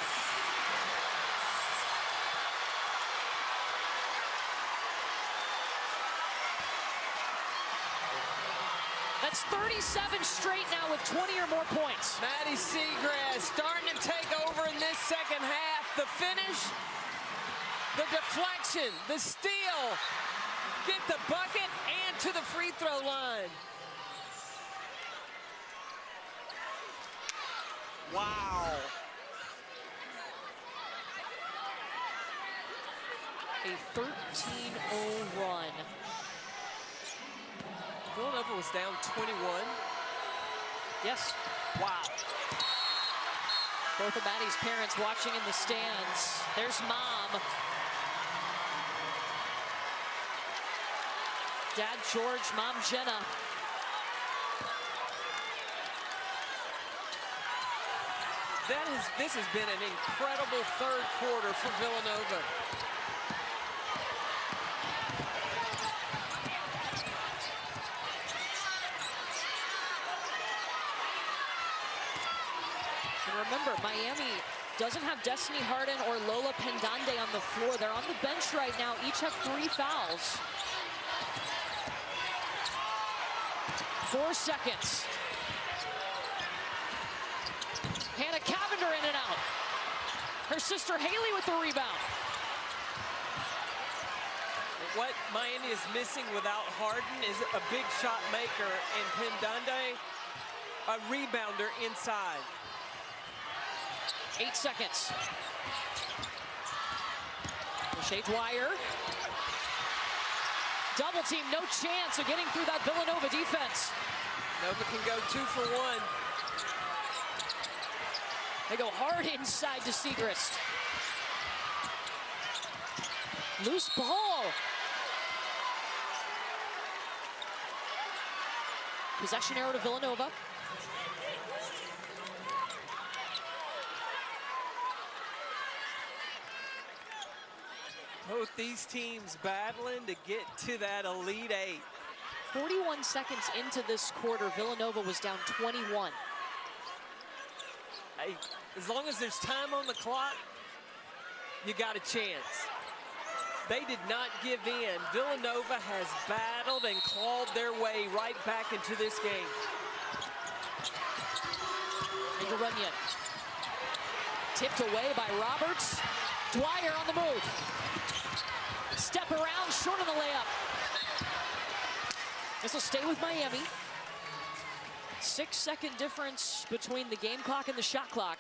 That's 37 straight now with 20 or more points. Maddie Segrist starting to take over in this second half. The finish, the deflection, the steal, get the bucket and to the free throw line. Wow. a 13-0 run. Villanova was down 21. Yes. Wow. Both of Maddie's parents watching in the stands. There's Mom. Dad George, Mom Jenna. This has been an incredible third quarter for Villanova. And remember, Miami doesn't have Destiny Harden or Lola Pendande on the floor. They're on the bench right now. Each have 3 fouls. 4 seconds. Hannah Cavender in and out. Her sister Haley with the rebound. What Miami is missing without Harden is a big shot maker, and Pendande, a rebounder inside. 8 seconds. O'Shea Dwyer. Double team, no chance of getting through that Villanova defense. Nova can go 2 for 1. They go hard inside to Siegrist. Loose ball. Possession arrow to Villanova. Both these teams battling to get to that Elite 8. 41 seconds into this quarter, Villanova was down 21. Hey, as long as there's time on the clock, you got a chance. They did not give in. Villanova has battled and clawed their way right back into this game. Into Runyon. Tipped away by Roberts. Dwyer on the move. Step around, short on the layup. This will stay with Miami. 6-second difference between the game clock and the shot clock.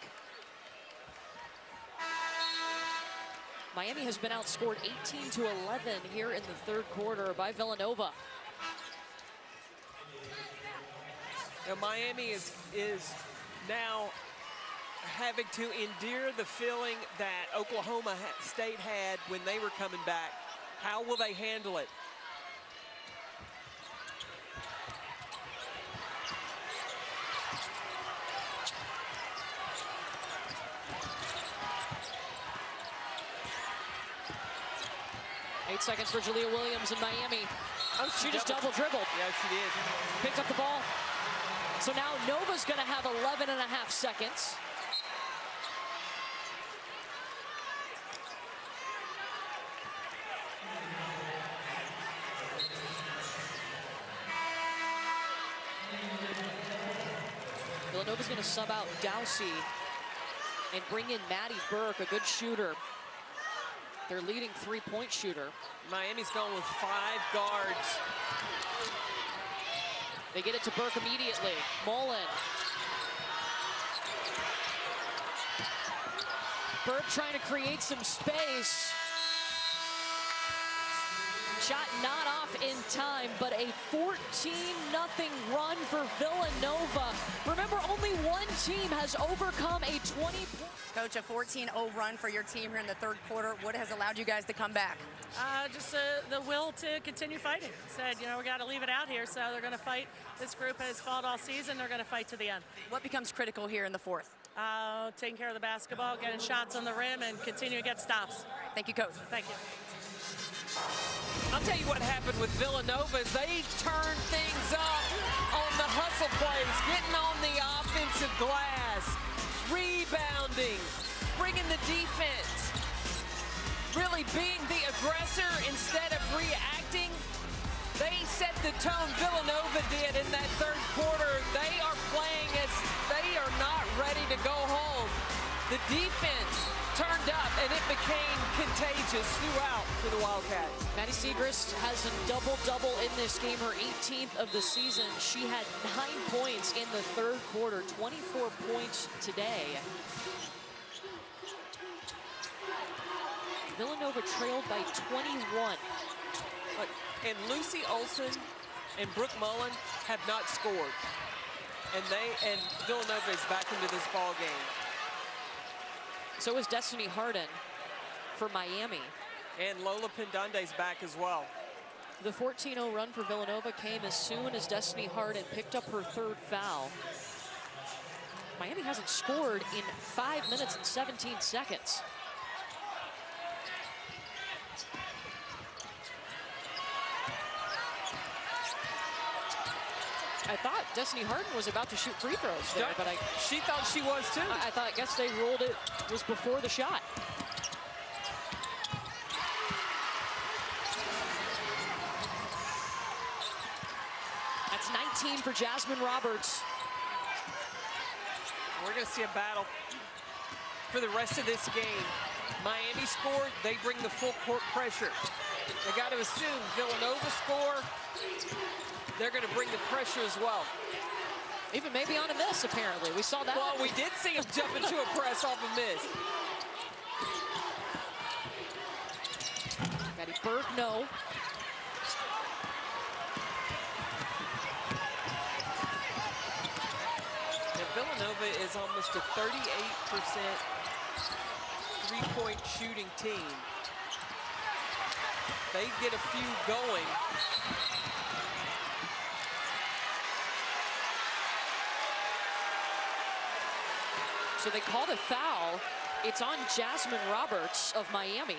Miami has been outscored 18-11 here in the third quarter by Villanova. Now, Miami is now having to endure the feeling that Oklahoma State had when they were coming back. How will they handle it? Eight seconds for Jalea Williams in Miami. Oh, she just double dribbled. Yeah, she did. Picked up the ball. So now Nova's gonna have 11 and a half seconds. Villanova's gonna sub out Dowsey and bring in Maddie Burke, a good shooter. Their leading three-point shooter. Miami's going with 5 guards. They get it to Burke immediately. Mullen. Burke trying to create some space. Shot not off in time, but a 14-0 run for Villanova. Remember, only one team has overcome a 20-point. Coach, a 14-0 run for your team here in the third quarter. What has allowed you guys to come back? Just the will to continue fighting. Said, you know, we got to leave it out here, so they're going to fight. This group has fought all season. They're going to fight to the end. What becomes critical here in the fourth? Taking care of the basketball, getting shots on the rim, and continue to get stops. Thank you, Coach. Thank you. I'll tell you what happened with Villanova is they turned things up on the hustle plays, getting on the offensive glass, rebounding, bringing the defense, really being the aggressor instead of reacting. They set the tone, Villanova did in that third quarter. They are playing as they are not ready to go home. The defense turned up, and it became contagious throughout for the Wildcats. Maddie Siegrist has a double-double in this game, her 18th of the season. She had 9 points in the third quarter, 24 points today. Villanova trailed by 21. And Lucy Olson and Brooke Mullen have not scored. And Villanova is back into this ball game. So is Destiny Harden for Miami. And Lola Pendande's back as well. The 14-0 run for Villanova came as soon as Destiny Harden picked up her 3rd foul. Miami hasn't scored in 5 minutes and 17 seconds. I thought Destiny Harden was about to shoot free throws there, but she thought she was too. I guess they ruled it was before the shot. That's 19 for Jasmyne Roberts. We're going to see a battle for the rest of this game. Miami scored, they bring the full court pressure. They got to assume Villanova score, they're going to bring the pressure as well. Even maybe on a miss, apparently. We saw that. Well, we did see him jump into a press off a miss. Maddie Burke, no. And Villanova is almost a 38% three-point shooting team. They get a few going. So they called a foul. It's on Jasmyne Roberts of Miami.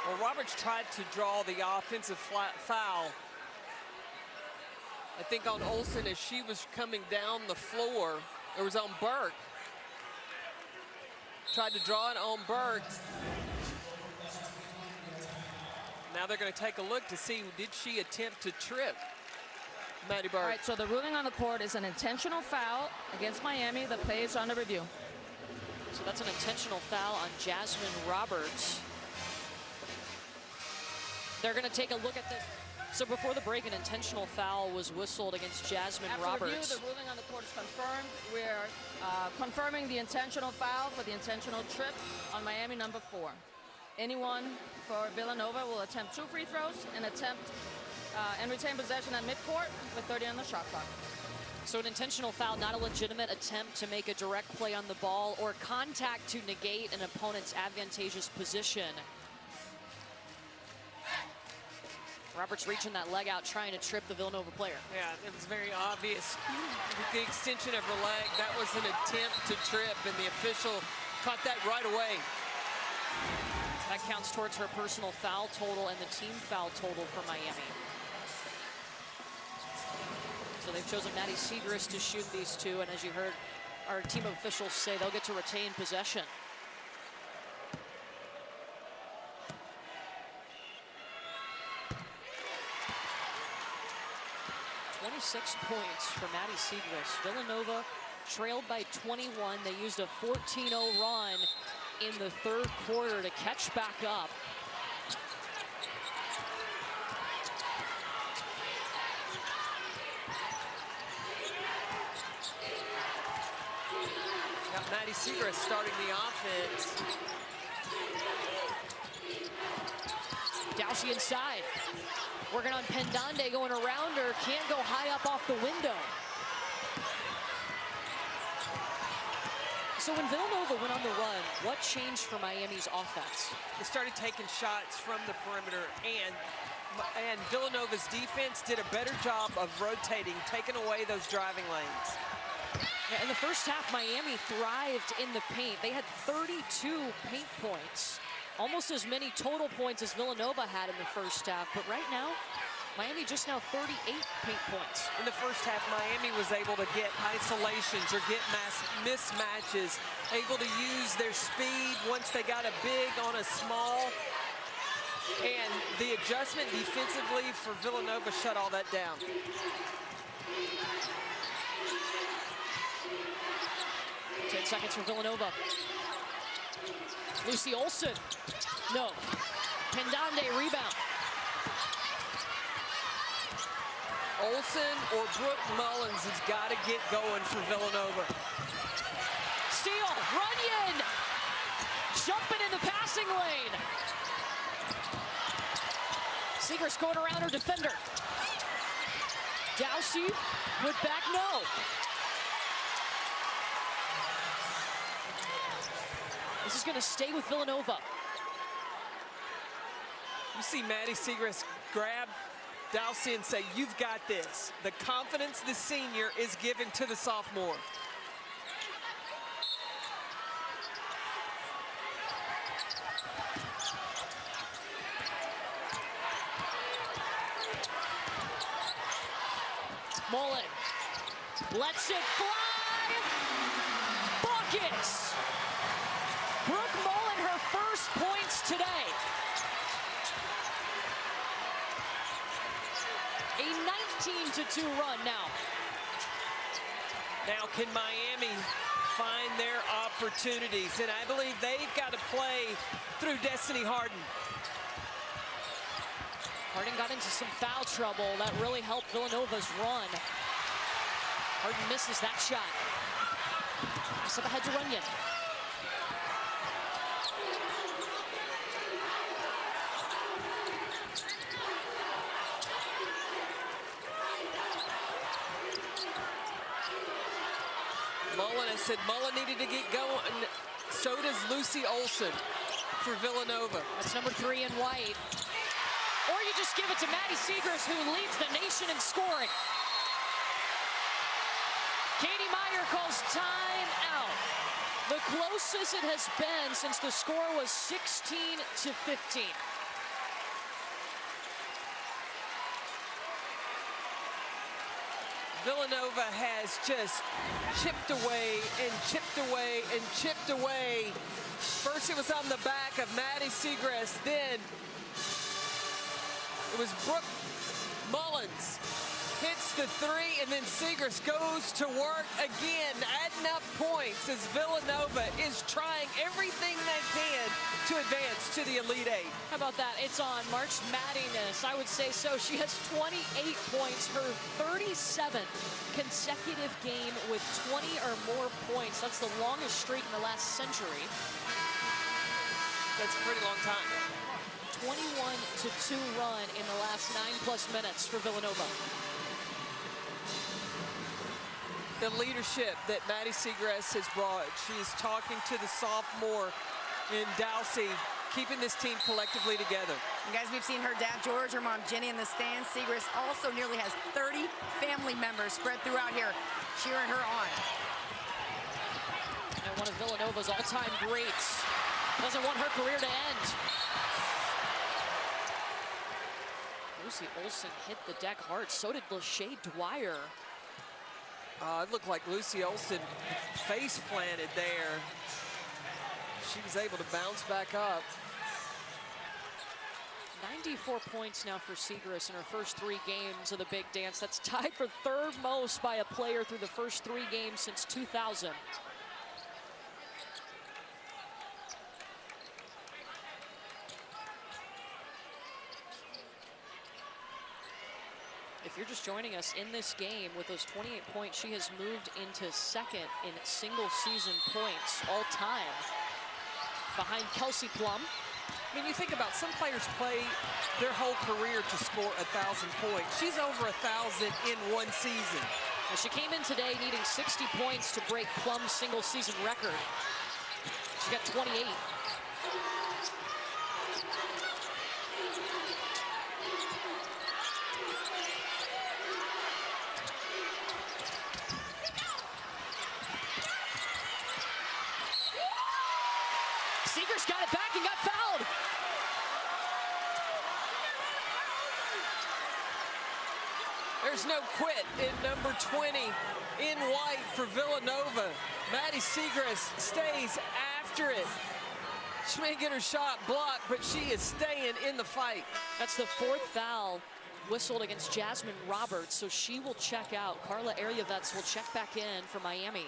Well, Roberts tried to draw the offensive foul. I think on Olsen as she was coming down the floor. It was on Burke. Tried to draw it on Burke. Now they're going to take a look to see, did she attempt to trip Maddie Burke? All right, so the ruling on the court is an intentional foul against Miami. The play is under review. So that's an intentional foul on Jasmyne Roberts. They're going to take a look at this. So before the break, an intentional foul was whistled against Jasmyne Roberts. After review, the ruling on the court is confirmed. We're confirming the intentional foul for the intentional trip on Miami number 4. Anyone for Villanova will attempt 2 free throws and retain possession at midcourt with 30 on the shot clock. So an intentional foul, not a legitimate attempt to make a direct play on the ball or contact to negate an opponent's advantageous position. Roberts reaching that leg out, trying to trip the Villanova player. Yeah, it was very obvious. With the extension of her leg, that was an attempt to trip, and the official caught that right away. That counts towards her personal foul total and the team foul total for Miami. So they've chosen Maddie Segrist to shoot these two, and as you heard our team of officials say, they'll get to retain possession. 26 points for Maddie Segrist. Villanova trailed by 21. They used a 14-0 run in the 3rd quarter to catch back up. Got Maddie Segrist starting the offense. Dowsey inside. Working on Pendande, going around her. Can't go high up off the window. So when Villanova went on the run, what changed for Miami's offense? They started taking shots from the perimeter, and Villanova's defense did a better job of rotating, taking away those driving lanes. Yeah, in the first half, Miami thrived in the paint. They had 32 paint points. Almost as many total points as Villanova had in the first half. But right now, Miami just now 38 paint points. In the first half, Miami was able to get isolations or get mismatches, able to use their speed once they got a big on a small. And the adjustment defensively for Villanova shut all that down. Ten seconds for Villanova. Lucy Olson. No. Pendande rebound. Olson or Brooke Mullins has got to get going for Villanova. Steal. Runyon jumping in the passing lane. Siegrist going around her defender. Dowsey, put back, no. This is going to stay with Villanova. You see Maddie Siegrist grab Dowsey and say, you've got this. The confidence the senior is given to the sophomore. Mullen lets it fly. Buckets. Brooke Mullen, her first points today. A 19-2 run now. Now can Miami find their opportunities? And I believe they've got to play through Destiny Harden. Harden got into some foul trouble. That really helped Villanova's run. Harden misses that shot. Pass up ahead to Runyon. Mullen, I said Mullen needed to get going. So does Lucy Olson for Villanova. That's number 3 in white. Or you just give it to Maddie Siegrist, who leads the nation in scoring. Katie Meyer calls time out. The closest it has been since the score was 16-15. Villanova has just chipped away and chipped away and chipped away. First it was on the back of Maddie Siegrist, then it was Brooke Mullins hits the 3, and then Siegrist goes to work again, adding up points as Villanova is trying everything they can to advance to the Elite Eight. How about that? It's on March Madness. I would say so. She has 28 points, her 37th consecutive game with 20 or more points. That's the longest streak in the last century. That's a pretty long time. 21-2 run in the last 9+ minutes for Villanova. The leadership that Maddie Siegrist has brought. She is talking to the sophomore in Dowsey, keeping this team collectively together. And guys, we've seen her dad, George, her mom, Jenny, in the stands. Siegrist also nearly has 30 family members spread throughout here, cheering her on. And one of Villanova's all-time greats. Doesn't want her career to end. Lucy Olson hit the deck hard. So did Lachey Dwyer. It looked like Lucy Olson face planted there. She was able to bounce back up. 94 points now for Siegrist in her first 3 games of the Big Dance. That's tied for 3rd most by a player through the first 3 games since 2000. If you're just joining us in this game with those 28 points, she has moved into 2nd in single-season points all time, behind Kelsey Plum. I mean, you think about some players play their whole career to score 1,000 points. She's over 1,000 in one season. Well, she came in today needing 60 points to break Plum's single-season record. She got 28. Siegrist got it back and got fouled. There's no quit in number 20 in white for Villanova. Maddie Siegrist stays after it. She may get her shot blocked, but she is staying in the fight. That's the 4th foul whistled against Jasmyne Roberts, so she will check out. Carla Ariavets will check back in for Miami.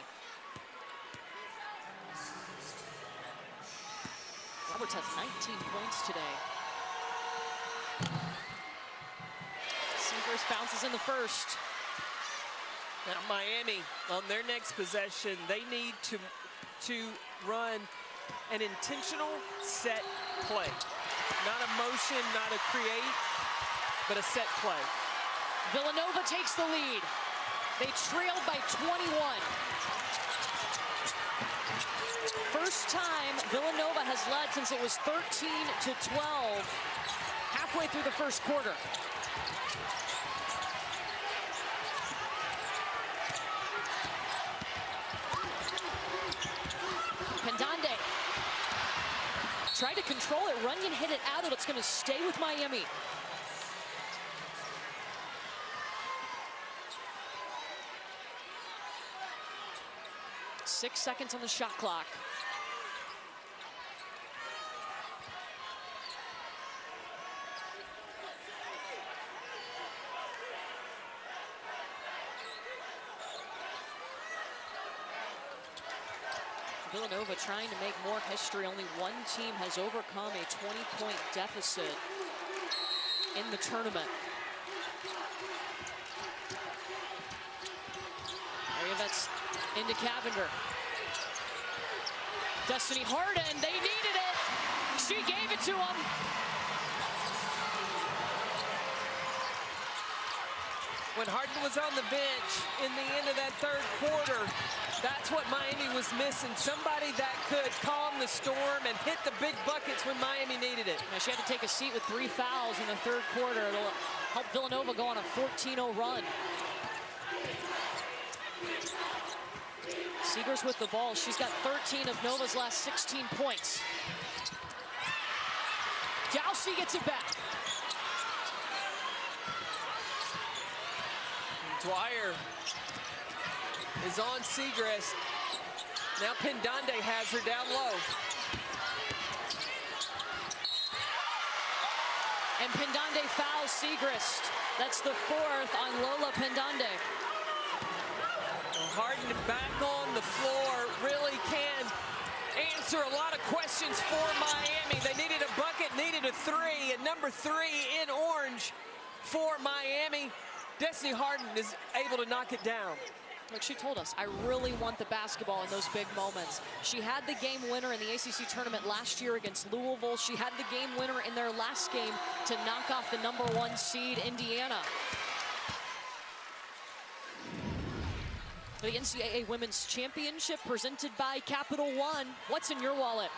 Roberts has 19 points today. Siegrist bounces in the first. Now Miami, on their next possession, they need to run an intentional set play. Not a motion, not a create, but a set play. Villanova takes the lead. They trailed by 21. First time Villanova has led since it was 13-12, halfway through the first quarter. Pendande tried to control it. Runyon hit it out, and it's going to stay with Miami. Six seconds on the shot clock. Villanova trying to make more history. Only one team has overcome a 20-point deficit in the tournament. That's into Cavender. Destiny Harden, they needed it. She gave it to him. When Harden was on the bench in the end of that third quarter, that's what Miami was missing. Somebody that could calm the storm and hit the big buckets when Miami needed it. Now she had to take a seat with 3 fouls in the third quarter. It'll help Villanova go on a 14-0 run. Seegers with the ball. She's got 13 of Nova's last 16 points. Dowsey gets it back. Dwyer is on Segrist. Now Pendande has her down low. And Pendande fouls Segrist. That's the 4th on Lola Pendande. Harden back on the floor really can answer a lot of questions for Miami. They needed a bucket, needed a 3, and number 3 in orange for Miami. Destiny Harden is able to knock it down. Like she told us, I really want the basketball in those big moments. She had the game winner in the ACC tournament last year against Louisville. She had the game winner in their last game to knock off the #1 seed, Indiana. The NCAA Women's Championship presented by Capital One. What's in your wallet?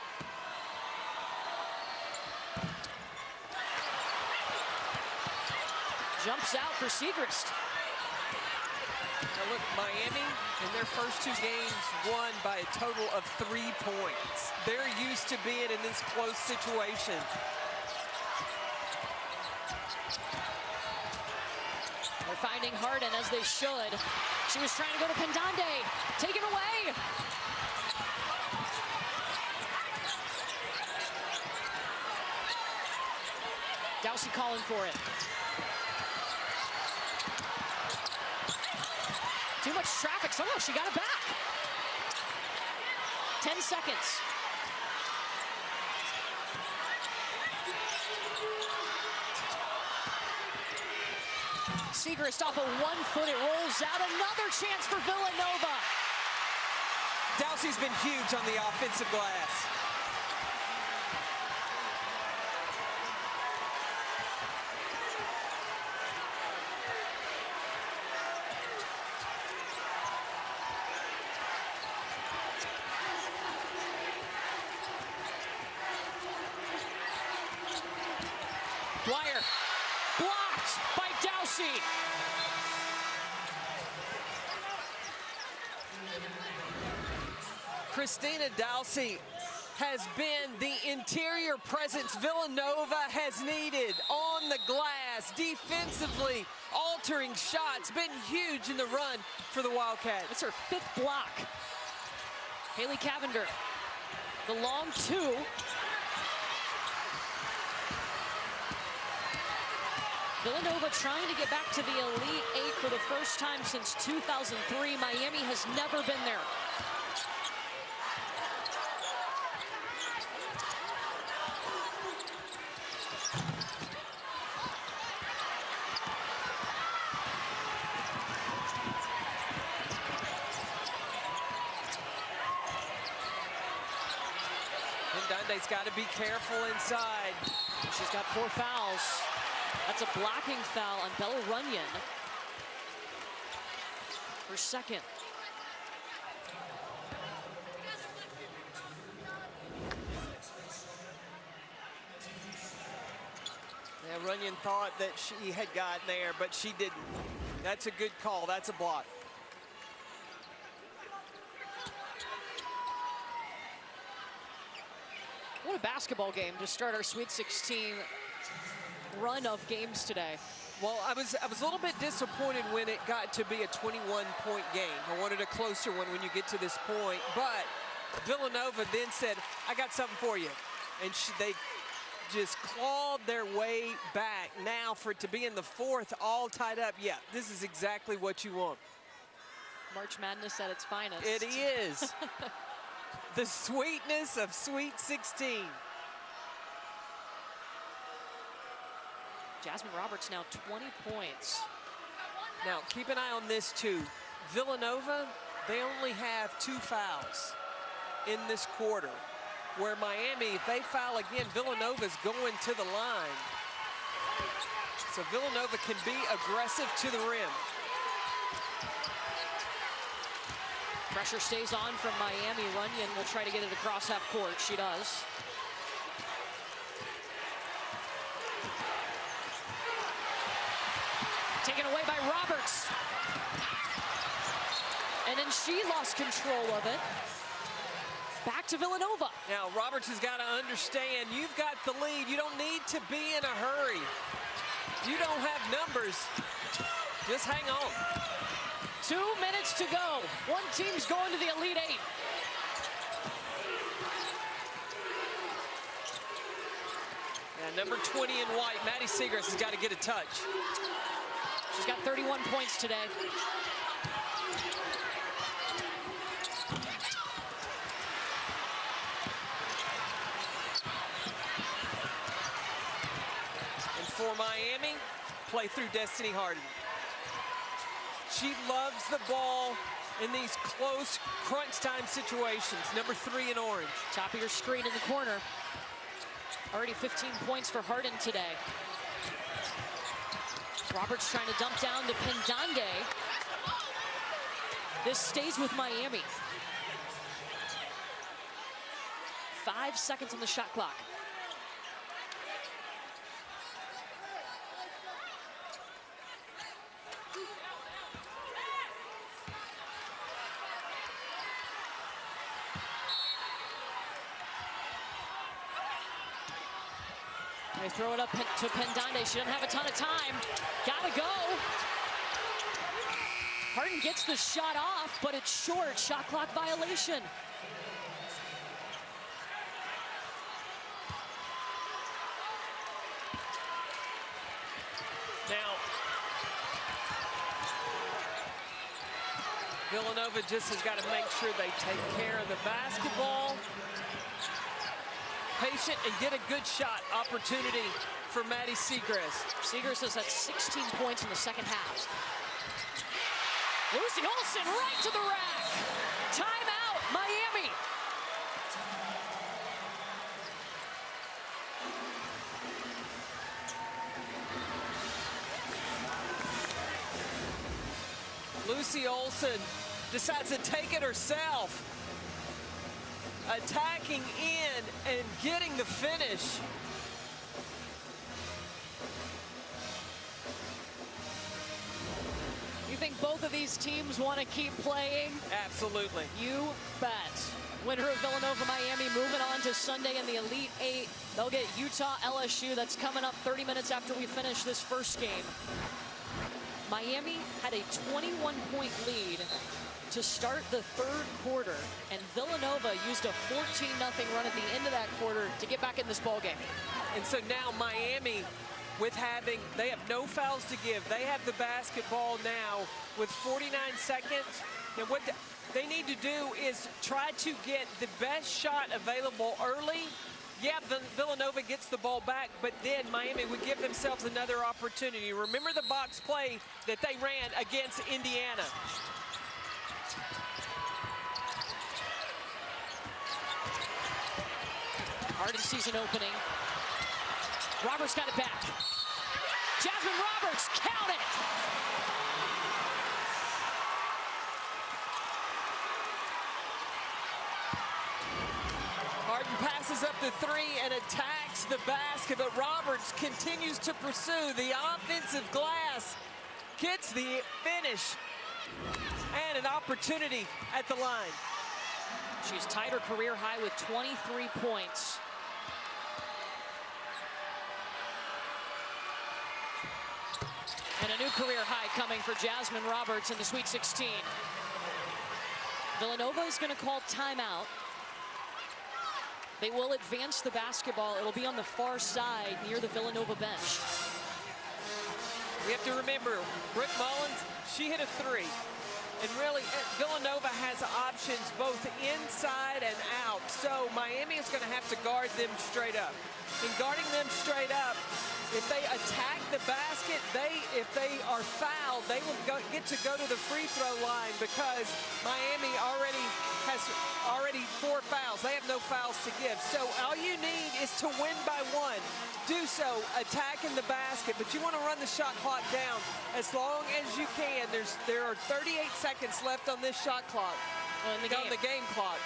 Jumps out for Segrist. Now look, Miami in their first 2 games won by a total of 3 points. They're used to being in this close situation. They're finding Harden as they should. She was trying to go to Pendande. Taken away. Dowsey calling for it. Too much traffic. Somehow she got it back. 10 seconds. Segrist off of 1 foot, it rolls out. Another chance for Villanova. Dowsey's been huge on the offensive glass. Dwyer, blocked by Dowsey. Christina Dowsey has been the interior presence Villanova has needed on the glass, defensively, altering shots, been huge in the run for the Wildcats. It's her 5th block. Haley Cavender, the long 2. Villanova trying to get back to the Elite 8 for the first time since 2003. Miami has never been there. Pendande's got to be careful inside. She's got 4 fouls. That's a blocking foul on Bella Runyon. Her second. Yeah, Runyon thought that she had gotten there, but she didn't. That's a good call. That's a block. What a basketball game to start our Sweet 16 run of games today. Well, I was a little bit disappointed when it got to be a 21-point game. I wanted a closer one when you get to this point, but Villanova then said, I got something for you. And they just clawed their way back. Now for it to be in the 4th, all tied up, yeah, this is exactly what you want. March Madness at its finest. It is. The sweetness of Sweet 16. Jasmyne Roberts now 20 points. Now, keep an eye on this, too. Villanova, they only have 2 fouls in this quarter, where Miami, if they foul again, Villanova's going to the line. So Villanova can be aggressive to the rim. Pressure stays on from Miami. Runyon will try to get it across half court. She does. Taken away by Roberts. And then she lost control of it. Back to Villanova. Now, Roberts has got to understand, you've got the lead. You don't need to be in a hurry. You don't have numbers. Just hang on. 2 minutes to go. One team's going to the Elite Eight. Yeah, number 20 in white, Maddie Seagrass has got to get a touch. She's got 31 points today. And for Miami, play through Destiny Harden. She loves the ball in these close crunch time situations. Number 3 in orange. Top of your screen in the corner. Already 15 points for Harden today. Roberts trying to dump down to Pendande. This stays with Miami. 5 seconds on the shot clock. They throw it up to Pendande. She doesn't have a ton of time. Gotta go. Harden gets the shot off, but it's short. Shot clock violation. Now, Villanova just has got to make sure they take care of the basketball. Patient and get a good shot opportunity for Maddie Seagrass. Seagrass has had 16 points in the second half. Lucy Olsen right to the rack. Timeout, Miami. Lucy Olsen decides to take it herself. Attacking in and getting the finish. You think both of these teams want to keep playing? Absolutely. You bet. Winner of Villanova Miami moving on to Sunday in the Elite Eight. They'll get Utah LSU. That's coming up 30 minutes after we finish this first game. Miami had a 21-point lead to start the 3rd quarter, and Villanova used a 14-0 run at the end of that quarter to get back in this ball game. And so now Miami, they have no fouls to give. They have the basketball now with 49 seconds. And what they need to do is try to get the best shot available early. Yeah, Villanova gets the ball back, but then Miami would give themselves another opportunity. Remember the box play that they ran against Indiana. Harden season opening. Roberts got it back. Jasmyne Roberts, count it! Harden passes up the three and attacks the basket, but Roberts continues to pursue the offensive glass, gets the finish, and an opportunity at the line. She's tied her career high with 23 points. And a new career high coming for Jasmyne Roberts in the Sweet 16. Villanova is going to call timeout. They will advance the basketball. It'll be on the far side near the Villanova bench. We have to remember, Brooke Mullins, she hit a three. And really, Villanova has options both inside and out. So Miami is going to have to guard them straight up. In guarding them straight up, if they attack the basket, if they are fouled, they will get to go to the free throw line because Miami has 4 fouls. They have no fouls to give. So all you need is to win by 1. Do so, attacking the basket, but you want to run the shot clock down as long as you can. There are 38 seconds left on this shot clock. On the game Clock.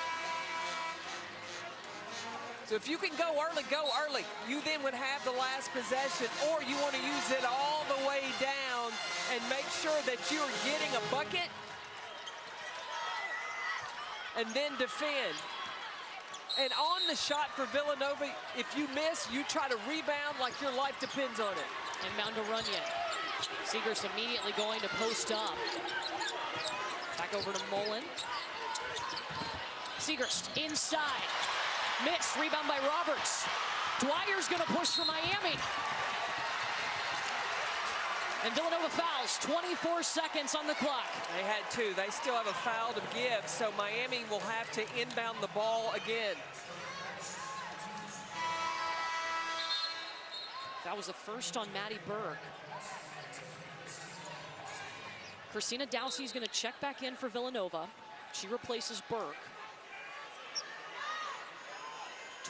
So if you can go early, go early. You then would have the last possession, or you want to use it all the way down and make sure that you're getting a bucket and then defend. And on the shot for Villanova, if you miss, you try to rebound like your life depends on it. Inbound to Runyon. Seegers immediately going to post up. Back over to Mullen. Seegers inside. Missed, rebound by Roberts. Dwyer's gonna push for Miami. And Villanova fouls, 24 seconds on the clock. They had 2, they still have a foul to give, so Miami will have to inbound the ball again. That was the first on Maddie Burke. Christina Dowsey's gonna check back in for Villanova. She replaces Burke.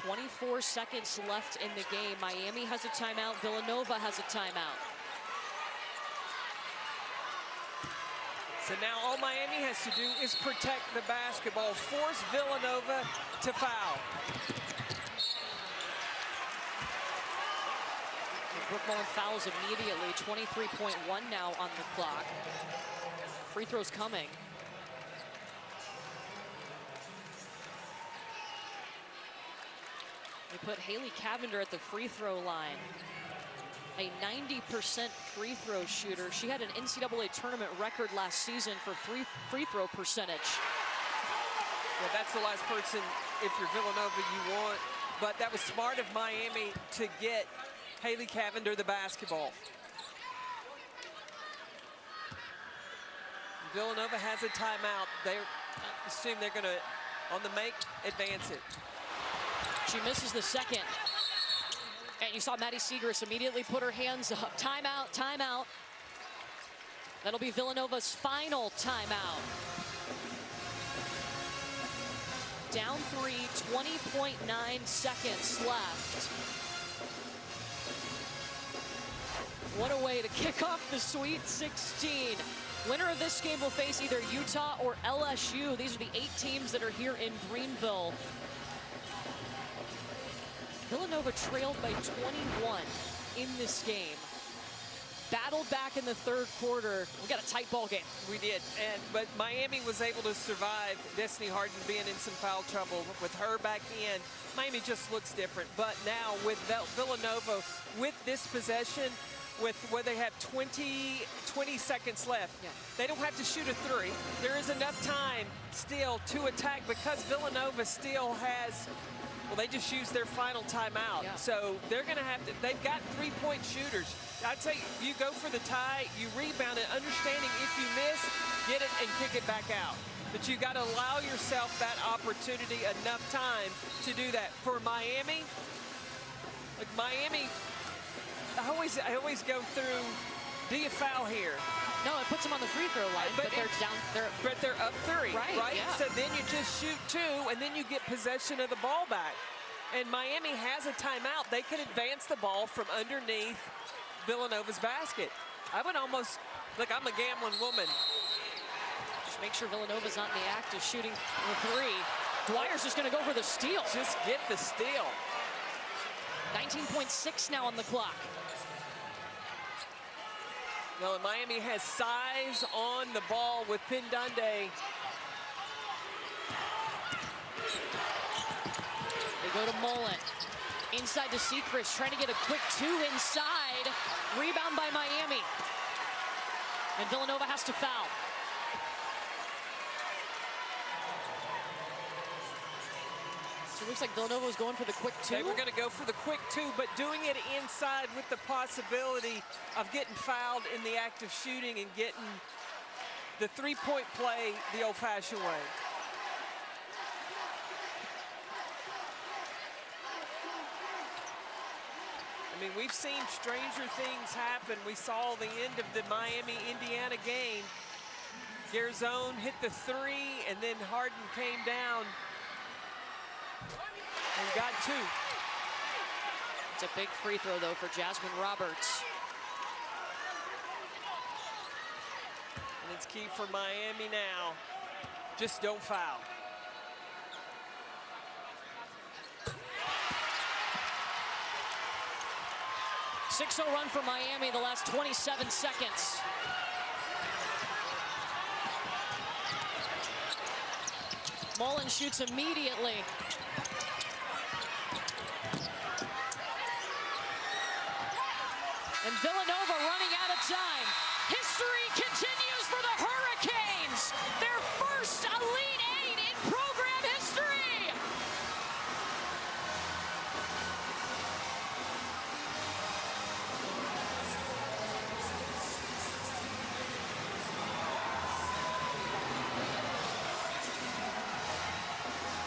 24 seconds left in the game. Miami has a timeout. Villanova has a timeout. So now all Miami has to do is protect the basketball, force Villanova to foul. Brooke Mullen fouls immediately. 23.1 now on the clock. Free throws coming. They put Haley Cavender at the free throw line. A 90% free throw shooter. She had an NCAA tournament record last season for free throw percentage. Yeah, that's the last person, if you're Villanova, you want. But that was smart of Miami to get Haley Cavender the basketball. Villanova has a timeout. They assume they're going to, on the make, advance it. She misses the second. And you saw Maddie Seegers immediately put her hands up. Timeout, timeout. That'll be Villanova's final timeout. Down 3, 20.9 seconds left. What a way to kick off the Sweet 16. Winner of this game will face either Utah or LSU. These are the 8 teams that are here in Greenville. Villanova trailed by 21 in this game. Battled back in the third quarter. We got a tight ball game. We did, but Miami was able to survive. Destiny Harden being in some foul trouble. With her back in, Miami just looks different. But now with Villanova, with this possession, with where they have 20 seconds left, they don't have to shoot a 3. There is enough time still to attack because Villanova still has. Well, they just used their final timeout. So they're going to have to, they've got 3-point shooters. I'd say you go for the tie, you rebound it, understanding if you miss, get it and kick it back out. But you got to allow yourself that opportunity, enough time to do that. For Miami, like Miami, I always go through, do you foul here? No, it puts them on the free throw line, but they're down. But they're up 3, right? Yeah. So then you just shoot 2, and then you get possession of the ball back. and Miami has a timeout. They can advance the ball from underneath Villanova's basket. I would almost, look, I'm a gambling woman. Just make sure Villanova's not in the act of shooting the three. Dwyer's just going to go for the steal. Just get the steal. 19.6 now on the clock. Well, Miami has size on the ball with Pindande. They go to Mullen. Inside to Sechrist, trying to get a quick two inside. Rebound by Miami. And Villanova has to foul. So it looks like Villanova was going for the quick two. They were going to go for the quick two, but doing it inside with the possibility of getting fouled in the act of shooting and getting the three-point play the old-fashioned way. I mean, we've seen stranger things happen. We saw the end of the Miami-Indiana game. Garzone hit the three, and then Harden came down and got two. It's a big free throw, though, for Jasmyne Roberts. And it's key for Miami now. Just don't foul. .6-0 run for Miami the last 27 seconds. Mullen shoots immediately. And Villanova running out of time. History continues for the Hurricanes. Their first Elite Eight in program history.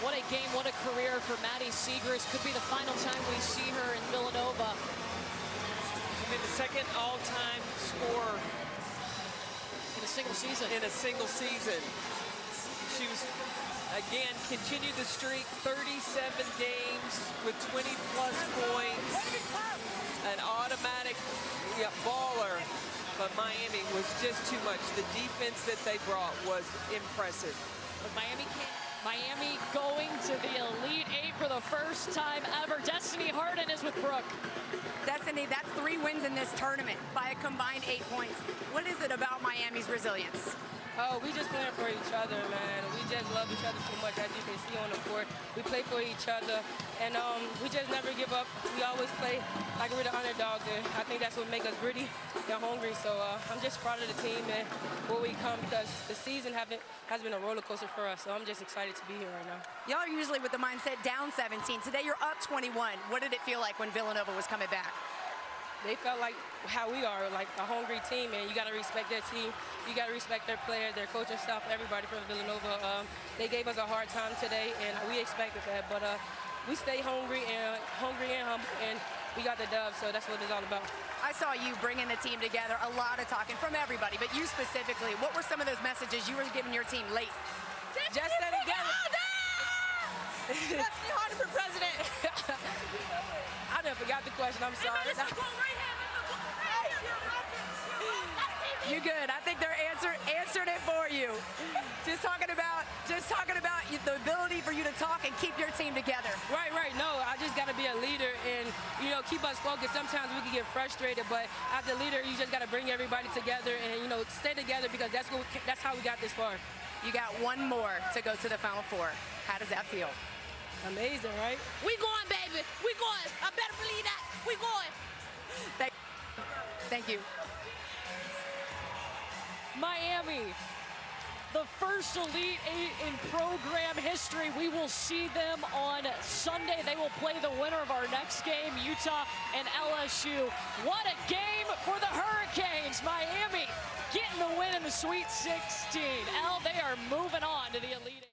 What a game, what a career for Maddie Sechrist. Could be the final time we see her in Villanova. The second all-time scorer in a single season. She was, again, continued the streak, 37 games with 20-plus points. An automatic baller, but Miami was just too much. The defense that they brought was impressive. But Miami going to the Elite Eight for the first time ever. Destiny Harden is with Brooke. Destiny, that's 3 wins in this tournament by a combined 8 points. What is it about Miami's resilience? Oh, we just playing for each other, man. We just love each other so much, as you can see on the court. We play for each other, and we just never give up. We always play like we're the underdogs, and I think that's what makes us gritty and hungry. So I'm just proud of the team and where we come, because the season has been a roller coaster for us. So I'm just excited to be here right now. Y'all are usually with the mindset down 17. Today you're up 21. What did it feel like when Villanova was coming back? They felt like how we are, like a hungry team, and you got to respect their team. You got to respect their players, their coaching staff, everybody from Villanova. They gave us a hard time today, and we expected that. But we stay hungry and humble, and we got the dub, so that's what it's all about. I saw you bringing the team together, a lot of talking from everybody, but you specifically. What were some of those messages you were giving your team late? Just stay together. Jasmyne Roberts for president. I never forgot the question. I'm sorry. You good? I think they're answered it for you. Just talking about the ability for you to talk and keep your team together. Right. No, I just got to be a leader and keep us focused. Sometimes we can get frustrated, but as a leader, you just got to bring everybody together and stay together, because that's how we got this far. You got one more to go to the Final Four. How does that feel? Amazing, right? We going, baby. We going. I better believe that. We going. Thank you. Miami, the first Elite Eight in program history. We will see them on Sunday. They will play the winner of our next game, Utah and LSU. What a game for the Hurricanes. Miami getting the win in the Sweet 16. They are moving on to the Elite Eight.